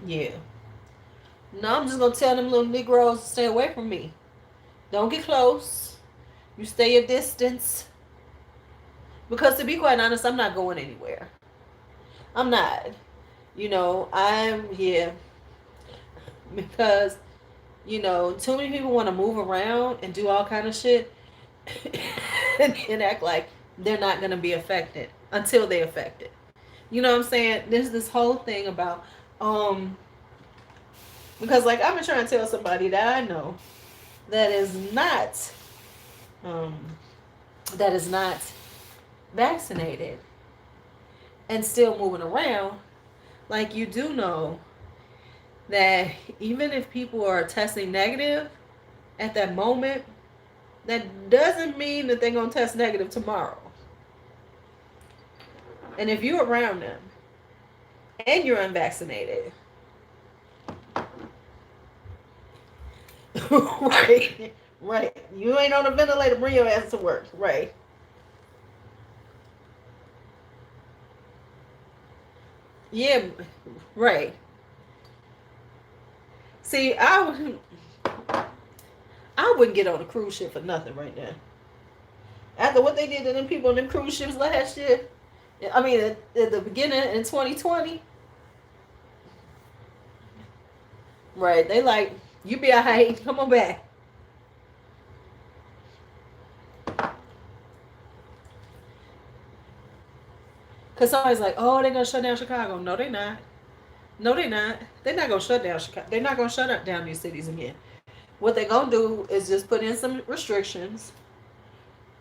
Yeah. No, I'm just going to tell them little Negroes to stay away from me. Don't get close. You stay a distance. Because to be quite honest, I'm not going anywhere. I'm not. I'm here because, too many people want to move around and do all kind of shit and act like they're not going to be affected until they're affected. You know what I'm saying? There's this whole thing about, because like I've been trying to tell somebody that I know that is not, um, that is not vaccinated and still moving around, like you do know that even if people are testing negative at that moment, that doesn't mean that they're going to test negative tomorrow. And if you're around them and you're unvaccinated, right, right, you ain't on a ventilator, bring your ass to work, right. Yeah, right. See, I wouldn't get on a cruise ship for nothing right now. After what they did to them people on them cruise ships last year, I mean, at the beginning in 2020, right? They like, you be alright, come on back. Cause somebody's like, oh, they're gonna shut down Chicago. No, they're not. No, they're not. They're not gonna shut down Chicago. They're not gonna shut down these cities again. What they're gonna do is just put in some restrictions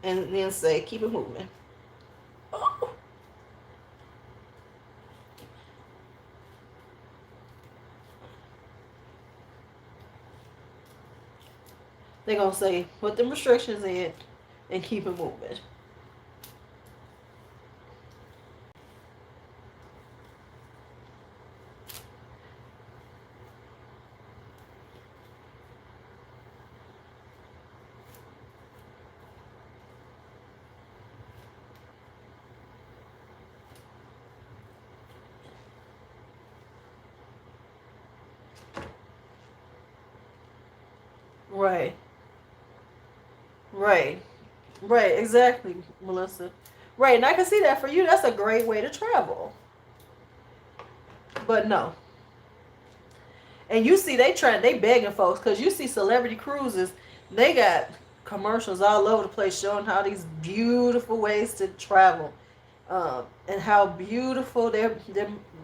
and then say, keep it moving. They're gonna say, put them restrictions in and keep it moving. Right. Right. Right. Exactly, Melissa. Right. And I can see that for you. That's a great way to travel. But no. And you see, they begging folks because you see celebrity cruises. They got commercials all over the place showing how these beautiful ways to travel, and how beautiful they're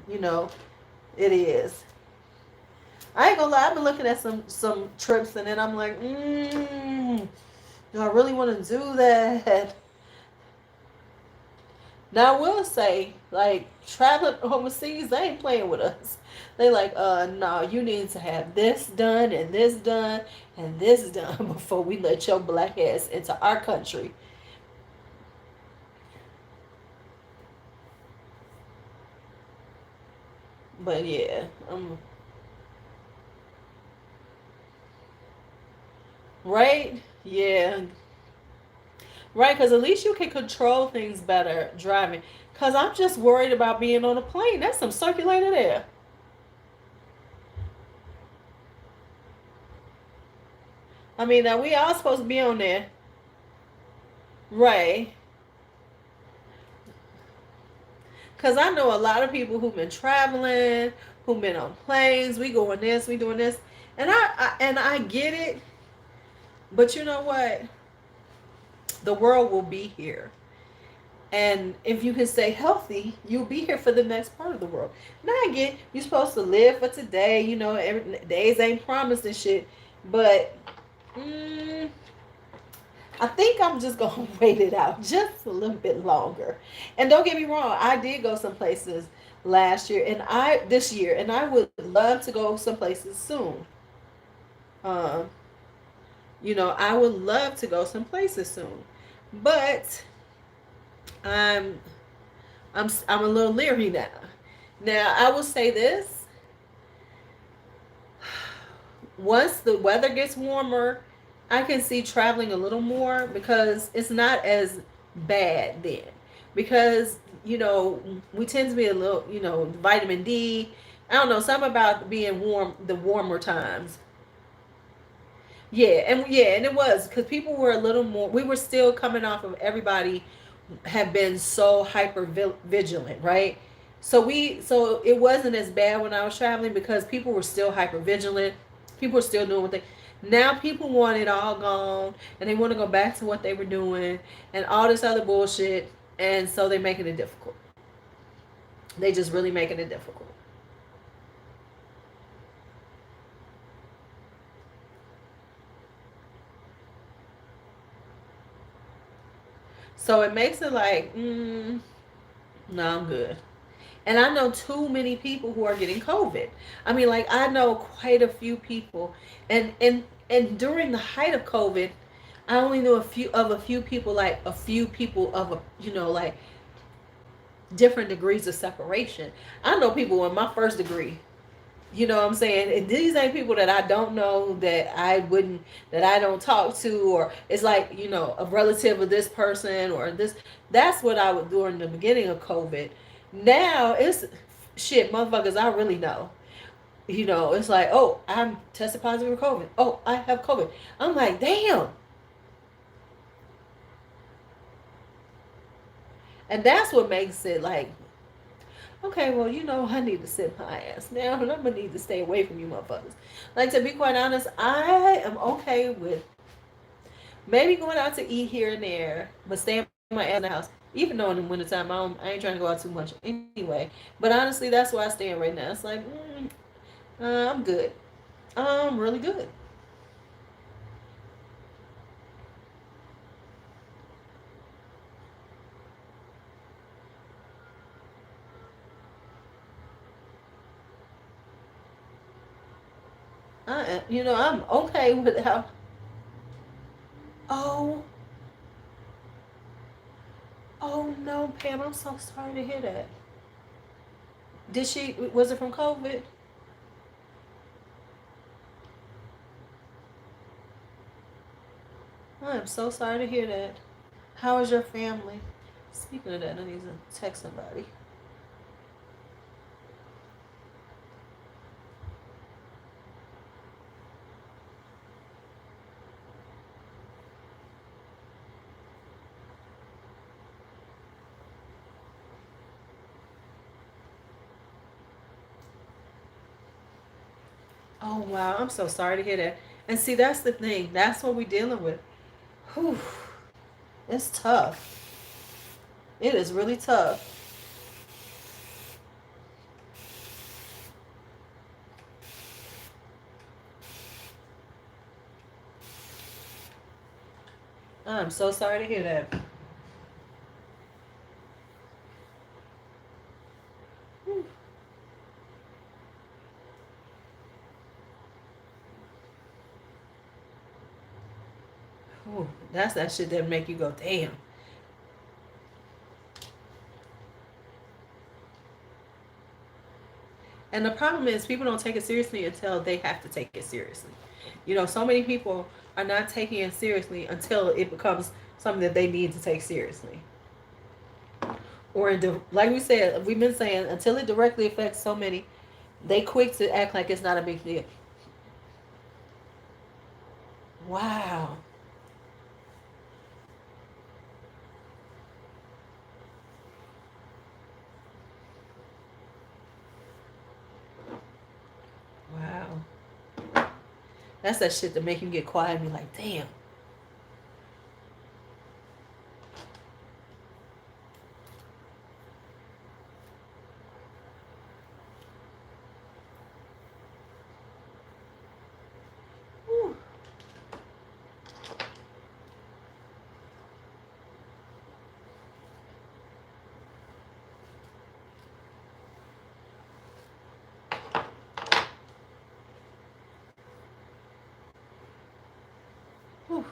you know it is. I ain't gonna lie. I've been looking at some trips and then I'm like, do I really want to do that? Now I will say, like, traveling overseas, they ain't playing with us. They like, no, you need to have this done and this done and this done before we let your black ass into our country. But yeah, right? Yeah. Right, because at least you can control things better driving. Because I'm just worried about being on a plane. That's some circulated air. I mean, now we all supposed to be on there. Right. Because I know a lot of people who've been traveling, who've been on planes. We doing this, we doing this. And I get it. But you know what? The world will be here. And if you can stay healthy, you'll be here for the next part of the world. Now I get you're supposed to live for today. Every days ain't promised and shit. But mm, I think I'm just gonna wait it out just a little bit longer. And don't get me wrong, I did go some places last year and I this year, and I would love to go some places soon. Um, I would love to go some places soon, but I'm I'm a little leery now. Now I will say this: once the weather gets warmer, I can see traveling a little more because it's not as bad then. Because we tend to be a little vitamin D. I don't know something about being warm the warmer times. Yeah, and it was because people were a little more. We were still coming off of everybody have been so hyper vigilant, right? So it wasn't as bad when I was traveling because people were still hyper vigilant. People were still doing what they. Now people want it all gone and they want to go back to what they were doing and all this other bullshit, and so they're making it difficult. They just really making it difficult. So it makes it like, no, I'm good. And I know too many people who are getting COVID. I mean, like I know quite a few people, and during the height of COVID, I only knew a few people, like a few people of a like different degrees of separation. I know people in my first degree. You know what I'm saying? And these ain't people that I don't know, that I don't talk to, or it's like, a relative of this person or this. That's what I would do in the beginning of COVID. Now it's shit, motherfuckers, I really know. It's like, oh, I'm tested positive for COVID. Oh, I have COVID. I'm like, damn. And that's what makes it like, okay, well, I need to sit my ass down and I'm gonna need to stay away from you motherfuckers. Like, to be quite honest, I am okay with maybe going out to eat here and there, but staying my ass in the house. Even though in the wintertime, I ain't trying to go out too much anyway. But honestly, that's where I stand right now. It's like, I'm good. I'm really good. I'm okay with how. Oh, oh no, Pam, I'm so sorry to hear that. Was it from COVID? I am so sorry to hear that. How is your family? Speaking of that, I need to text somebody. Oh wow, I'm so sorry to hear that. And see, that's the thing. That's what we're dealing with. Whew, it's tough. It is really tough. I'm so sorry to hear that. Whew. Whew. That's that shit that make you go, damn. And the problem is people don't take it seriously until they have to take it seriously. So many people are not taking it seriously until it becomes something that they need to take seriously. Or like we said, we've been saying, until it directly affects so many, they quick to act like it's not a big deal. Wow. Wow. That's that shit to make you get quiet and be like, damn. Whew. Whew.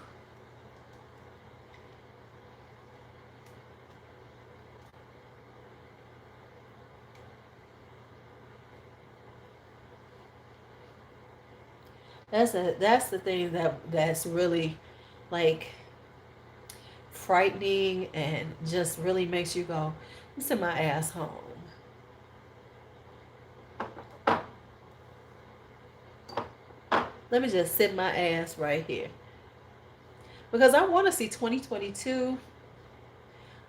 That's the thing that's really like frightening and just really makes you go, "I'm send my ass home." Let me just sit my ass right here. Because I want to see 2022,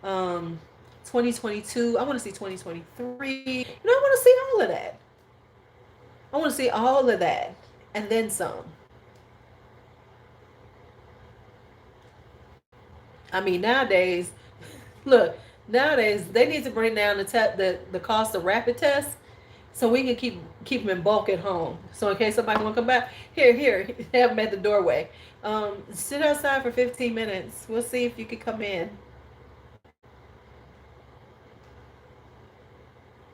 um, 2022. I want to see 2023. I want to see all of that. I want to see all of that and then some. I mean, nowadays, look, nowadays they need to bring down the cost of rapid tests so we can keep them in bulk at home. So in case somebody want to come back, here, have them at the doorway. Sit outside for 15 minutes. We'll see if you can come in.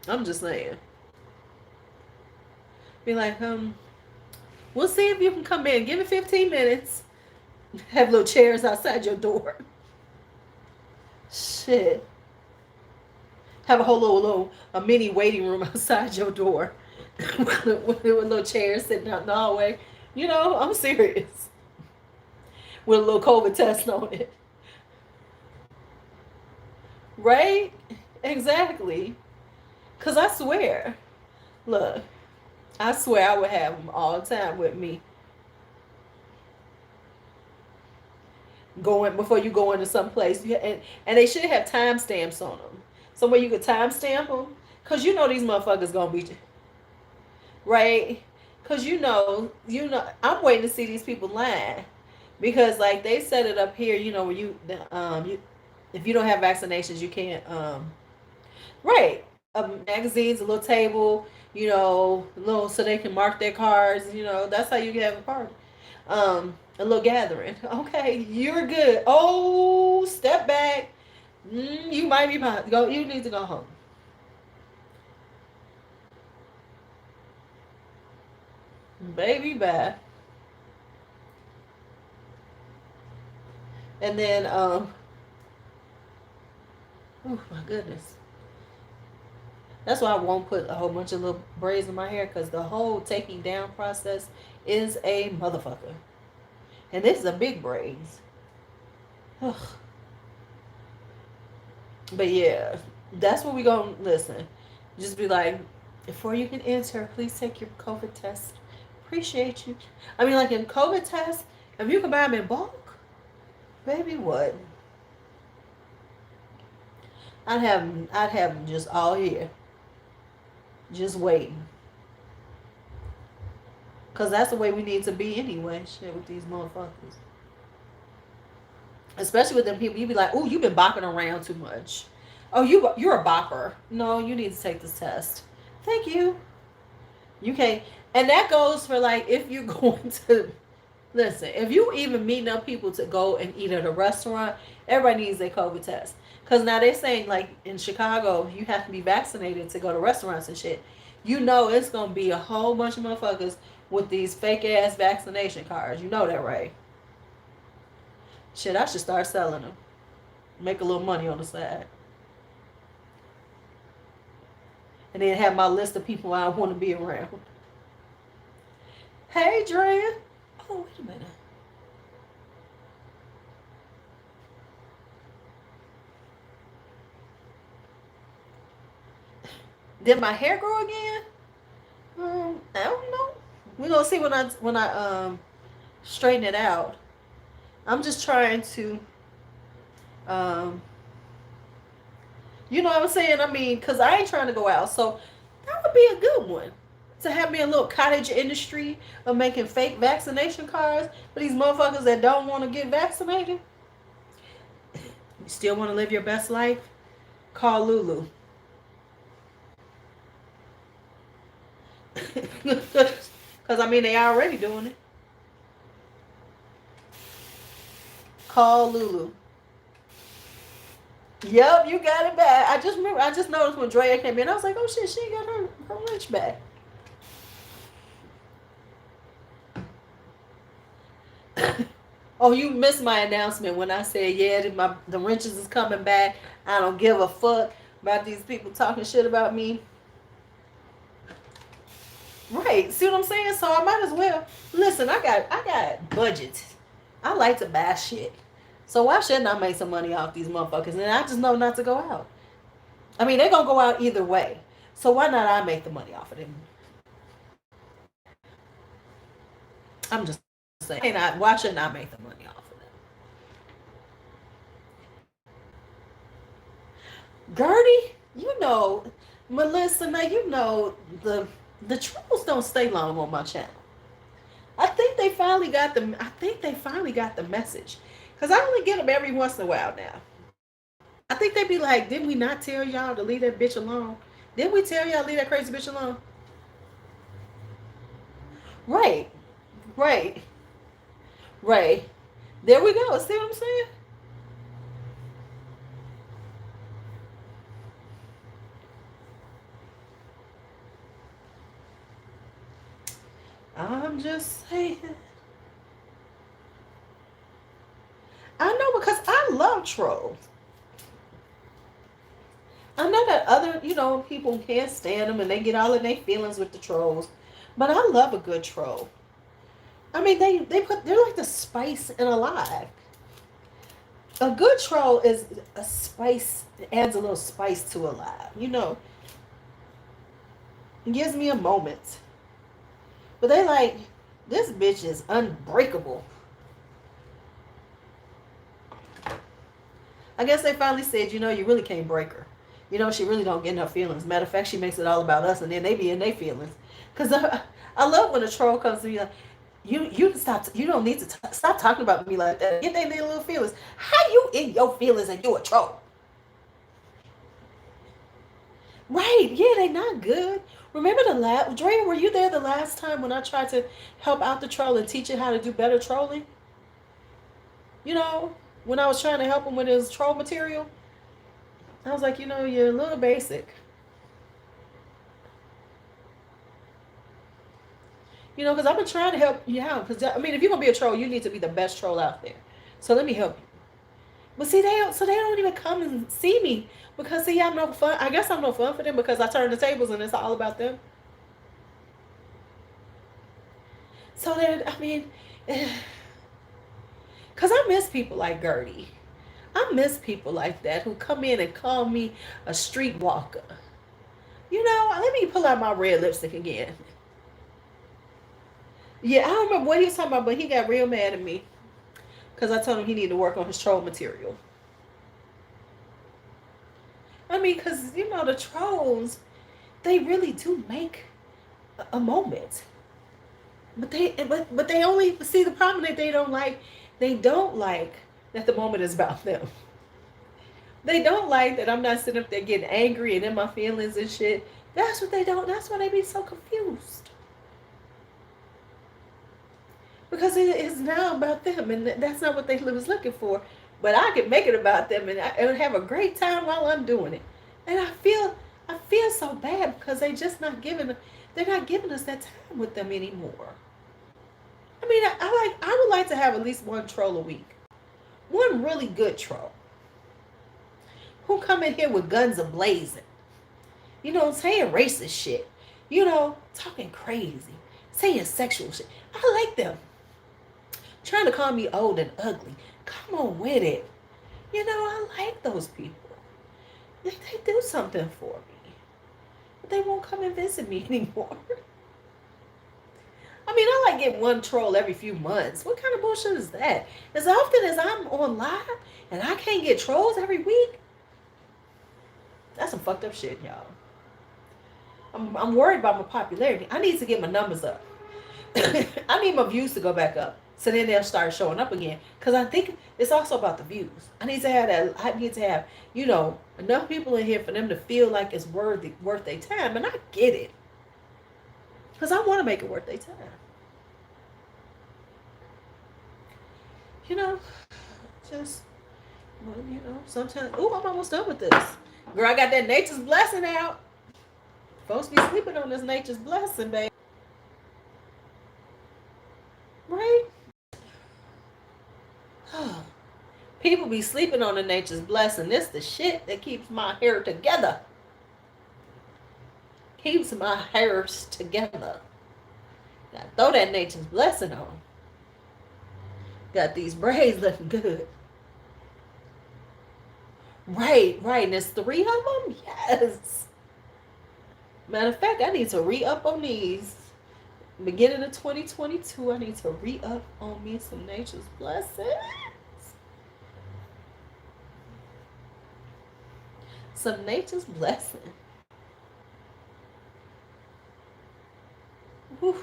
I'm just saying. Be like, we'll see if you can come in. Give it 15 minutes. Have little chairs outside your door. Shit. Have a whole a mini waiting room outside your door with little chairs sitting out in the hallway. I'm serious. With a little COVID test on it. Right? Exactly. Because I swear, look, I swear I would have them all the time with me. Going before you go into some place, and they should have timestamps on them, somewhere you could timestamp them, cause these motherfuckers gonna be right. Cause I'm waiting to see these people lying, because like they set it up here, where you if you don't have vaccinations, you can't right. Magazines, a little table, little so they can mark their cards. That's how you can have a party. A little gathering. Okay, you're good. Oh, step back. You might be fine. Go. You need to go home. Baby, bye. And then, oh my goodness. That's why I won't put a whole bunch of little braids in my hair, because the whole taking down process is a motherfucker. And this is a big braids. Ugh. But yeah, that's what we gonna listen. Just be like, before you can enter, please take your COVID test. Appreciate you. I mean, like in COVID tests, if you can buy them in bulk, baby, what? I'd have them just all here, just waiting. Cause that's the way we need to be anyway. Shit with these motherfuckers, especially with them people. You be like, oh, you've been bopping around too much. Oh, you're a bopper. No, you need to take this test. Thank you. You can't. And that goes for like if you're going to listen. If you even meeting up people to go and eat at a restaurant, everybody needs their COVID test. Cause now they're saying like in Chicago, you have to be vaccinated to go to restaurants and shit. It's gonna be a whole bunch of motherfuckers with these fake ass vaccination cards. You know that, right? Shit, I should start selling them. Make a little money on the side. And then have my list of people I want to be around. Hey, Drea. Oh, wait a minute. Did my hair grow again? I don't know. We're gonna see when I straighten it out. I'm just trying to um you know what I'm saying? I mean, cause I ain't trying to go out, so that would be a good one. To have me a little cottage industry of making fake vaccination cards for these motherfuckers that don't want to get vaccinated. You still want to live your best life? Call Lulu. Cause I mean they already doing it. Call Lulu. Yep, you got it back. I just remember. I just noticed when Drea came in. I was like, "Oh shit, she got her lunch back." Oh, you missed my announcement when I said, "Yeah, the wrenches is coming back. I don't give a fuck about these people talking shit about me." Right? See what I'm saying? So I might as well listen. I got budget. I like to buy shit. So why shouldn't I make some money off these motherfuckers? And I just know not to go out. I mean, they're gonna go out either way. So why not I make the money off of them? I'm just saying. Why shouldn't I make the money off of them? Gertie, you know, Melissa, now you know the trolls don't stay long on my channel. I think they finally got the. I think they finally got the message, cause I only get them every once in a while now. I think they be like, "Didn't we not tell y'all to leave that bitch alone? Didn't we tell y'all to leave that crazy bitch alone?" Right, right, right. There we go. See what I'm saying? I'm just saying. I know because I love trolls. I know that other, people can't stand them and they get all in their feelings with the trolls. But I love a good troll. I mean, they're like the spice in a live. A good troll is a spice, adds a little spice to a live. It gives me a moment. But they like, this bitch is unbreakable. I guess they finally said, you really can't break her. She really don't get in her feelings. Matter of fact, she makes it all about us, and then they be in their feelings. Because I love when a troll comes to me like, you stop. You don't need to stop talking about me like that. Get their little feelings. How you in your feelings and you a troll? Right? Yeah, they not good. Remember Drea? Were you there the last time when I tried to help out the troll and teach it how to do better trolling? You know, when I was trying to help him with his troll material, I was like, you're a little basic. Because I've been trying to help you out. Because I mean, if you're gonna be a troll, you need to be the best troll out there. So let me help you. But see, they don't even come and see me because see, I'm no fun. I guess I'm no fun for them because I turn the tables and it's all about them. So then, I mean, because I miss people like Gertie. I miss people like that who come in and call me a streetwalker. Let me pull out my red lipstick again. Yeah, I don't remember what he was talking about, but he got real mad at me because I told him he needed to work on his troll material. I mean, because, the trolls, they really do make a moment. But they only see the problem that they don't like that the moment is about them. They don't like that I'm not sitting up there getting angry and in my feelings and shit. That's why they be so confused. Because it is now about them, and that's not what they was looking for. But I can make it about them, and have a great time while I'm doing it. And I feel so bad because they're not giving us that time with them anymore. I mean, I would like to have at least one troll a week, one really good troll who come in here with guns a blazing, saying racist shit, talking crazy, saying sexual shit. I like them. Trying to call me old and ugly. Come on with it. I like those people. They do something for me. but they won't come and visit me anymore. I mean, I like getting one troll every few months. What kind of bullshit is that? As often as I'm on live and I can't get trolls every week, that's some fucked up shit, y'all. I'm worried about my popularity. I need to get my numbers up. I need my views to go back up. So then they'll start showing up again. Because I think it's also about the views. I need to have that. I need to have, enough people in here for them to feel like it's worth their time. And I get it. Because I want to make it worth their time. Just, sometimes. Oh, I'm almost done with this. Girl, I got that nature's blessing out. Folks be sleeping on this nature's blessing, babe. Right? People be sleeping on the nature's blessing. This the shit that keeps my hair together. Keeps my hairs together. Gotta throw that nature's blessing on. Got these braids looking good. Right. And there's 3 of them? Yes. Matter of fact, I need to re-up on these. Beginning of 2022, I need to re-up on me some nature's blessings. Some nature's blessing. Whew.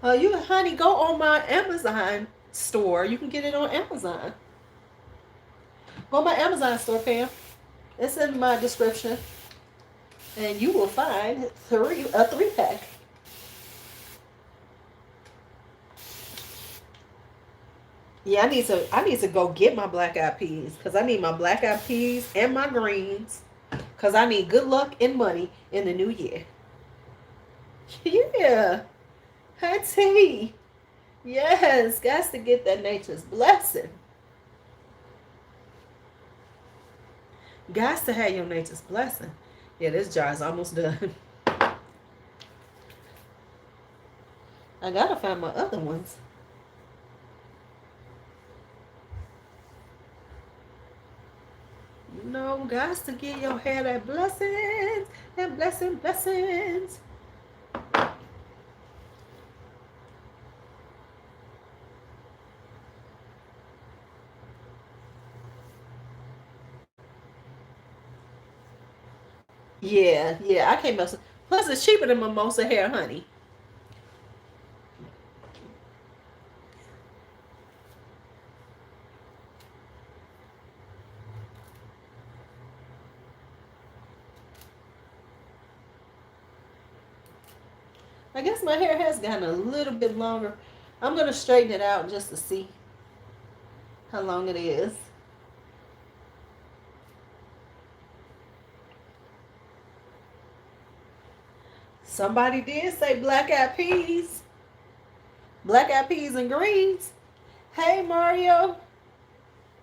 Honey, go on my Amazon store. You can get it on Amazon. Go on my Amazon store, Pam. It's in my description. And you will find a 3-pack. Yeah, I need to go get my black eyed peas. Because I need my black eyed peas and my greens. Because I need good luck and money in the new year. Yeah. Honey. Yes. Got to get that nature's blessing. Got to have your nature's blessing. Yeah, this jar is almost done. I gotta find my other ones. Got to get your hair that blessings. That blessings. Yeah, I can't mess with. Plus, it's cheaper than mimosa hair, honey. I guess my hair has gotten a little bit longer. I'm going to straighten it out just to see how long it is. Somebody did say black eyed peas. Black eyed peas and greens. Hey, Mario.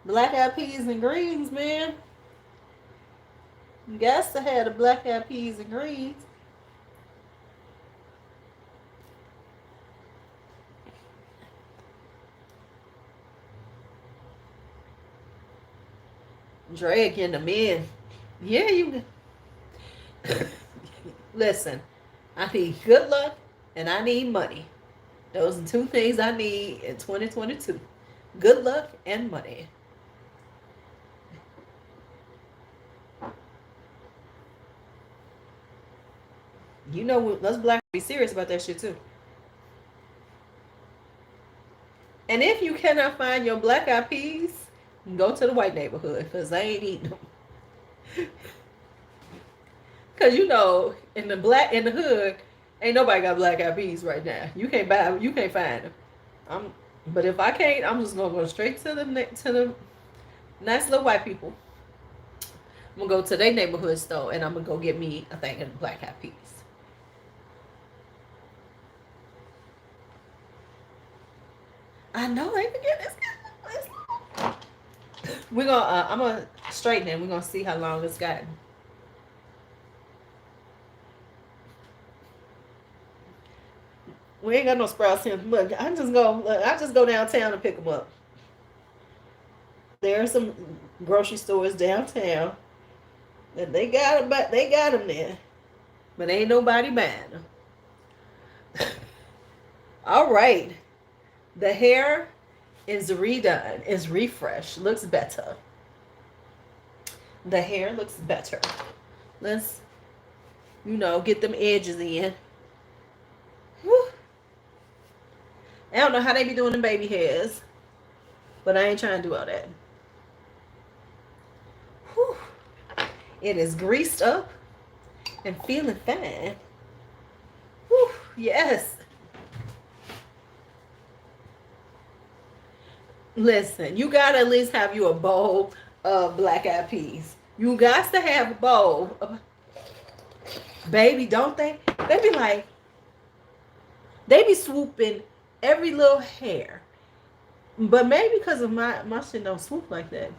Black eyed peas and greens, man. You got to have the black eyed peas and greens. Dragging them in. Yeah, you. Listen, I need good luck and I need money. Those are 2 things I need in 2022. Good luck and money. Us black be serious about that shit too. And if you cannot find your black eyed peas, go to the white neighborhood because they ain't eating them. Because in the hood, ain't nobody got black eyed peas right now. You can't buy them. You can't find them. But if I can't, I'm just gonna go straight to the nice little white people. I'm gonna go to their neighborhood store and I'm gonna go get me a thing of black eyed peas. I know they forget this. We're gonna. I'm gonna straighten it. We're gonna see how long it's gotten. We ain't got no Sprouts here. Look, I just go downtown and pick them up. There are some grocery stores downtown that they got them, but they got them there. But ain't nobody buying them. All right. The hair is redone, is refreshed, looks better. The hair looks better. Let's, get them edges in. Whew. I don't know how they be doing them baby hairs, but I ain't trying to do all that. Whew. It is greased up and feeling fine. Whew. Yes. Listen, you gotta at least have you a bowl of black-eyed peas. You got to have a bowl of, baby, don't they? They be swooping every little hair. But maybe because of my shit don't swoop like that.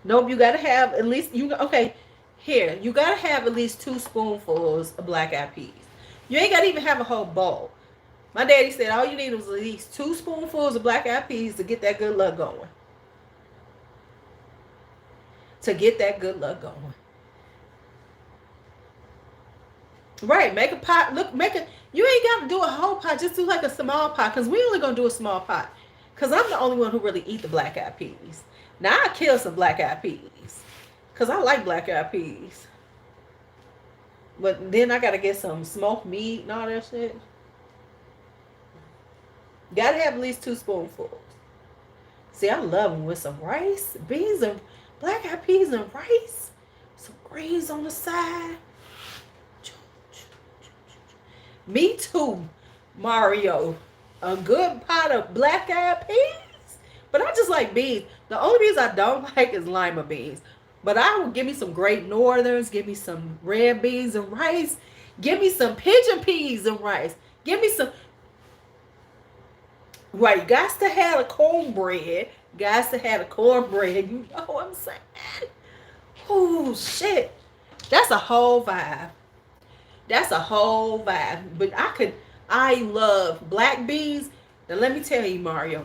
Nope, you gotta have at least, you gotta have at least 2 spoonfuls of black-eyed peas. You ain't gotta even have a whole bowl. My daddy said all you need was at least 2 spoonfuls of black-eyed peas to get that good luck going. Right, make a pot. You ain't got to do a whole pot. Just do like a small pot, because we only going to do a small pot. Because I'm the only one who really eat the black-eyed peas. Now, I kill some black-eyed peas, because I like black-eyed peas. But then I got to get some smoked meat and all that shit. Got to have at least 2 spoonfuls. See, I love them with some rice, beans, and black-eyed peas and rice. Some greens on the side. Me too, Mario. A good pot of black-eyed peas. But I just like beans. The only beans I don't like is lima beans. But I will give me some Great Northerns. Give me some red beans and rice. Give me some pigeon peas and rice. Give me some... Right, got to have a cornbread. Got to have a cornbread. You know what I'm saying? Oh, shit. That's a whole vibe. But I love black beans. Now, let me tell you, Mario.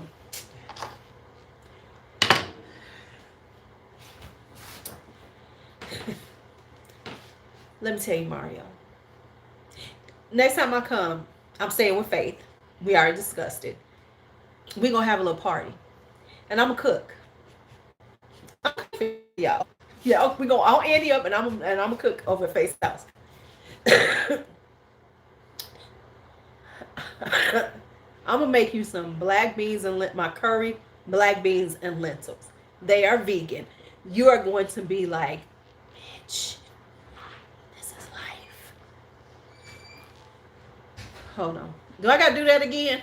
Next time I come, I'm staying with Faith. We already discussed it. We're going to have a little party. And I'm going to cook. Y'all. Yeah, we're going to all Andy up and I'm going to cook over at Faith's house. I'm going to make you some black beans and my curry, black beans and lentils. They are vegan. You are going to be like, bitch, this is life. Hold on. Do I got to do that again?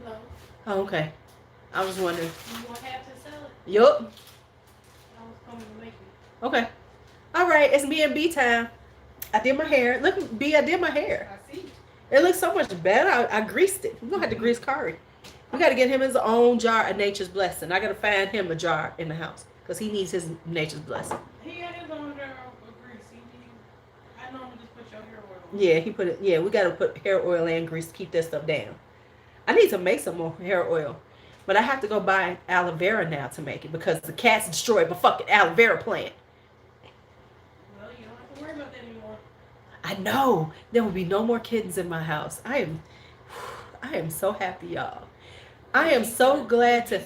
No. Oh, okay. I was wondering. You want to have to sell it? Yup. I was coming to make it. Okay. All right. It's me and B time. I did my hair. Look, B, I did my hair. I see. It looks so much better. I greased it. We're going to have to grease Curry. We got to get him his own jar of Nature's Blessing. I got to find him a jar in the house because he needs his Nature's Blessing. He had his own jar of grease. I normally just put your hair oil on. Yeah, he put it. Yeah, we got to put hair oil and grease to keep that stuff down. I need to make some more hair oil. But I have to go buy aloe vera now to make it because the cats destroyed my fucking aloe vera plant. Well, you don't have to worry about that anymore. I know. There will be no more kittens in my house. I am so happy, y'all. I am so glad to...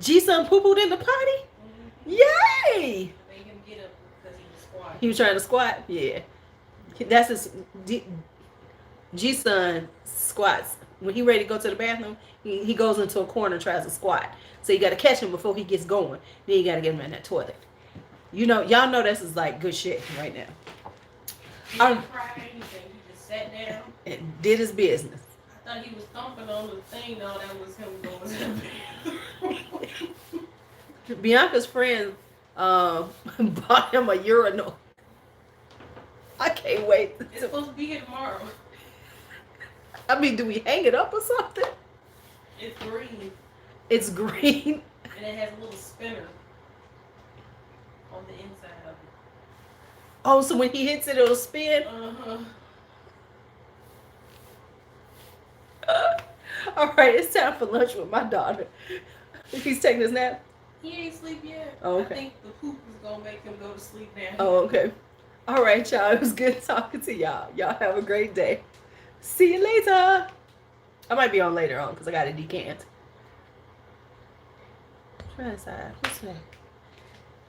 G-Son poo-pooed in the potty? Mm-hmm. Yay! Made him get up because he was squatting. He was trying to squat? Yeah. That's his... G-Son squats. When he ready to go to the bathroom, he goes into a corner and tries to squat. So you got to catch him before he gets going. Then you got to get him in that toilet. You know, y'all know this is like good shit right now. He didn't cry or anything. He just sat down and did his business. I thought he was thumping on the thing. No, that was him going. Bianca's friend bought him a urinal. I can't wait. It's supposed to be here tomorrow. I mean, do we hang it up or something? It's green. It's green. And it has a little spinner on the inside of it. Oh, so when he hits it, it'll spin? Uh-huh. All right, it's time for lunch with my daughter. He's taking his nap. He ain't sleep yet. Oh, okay. I think the poop is gonna make him go to sleep now. Oh, okay. All right, y'all. It was good talking to y'all. Y'all have a great day. See you later. I might be on later on because I got to decant. Try this side. What's that?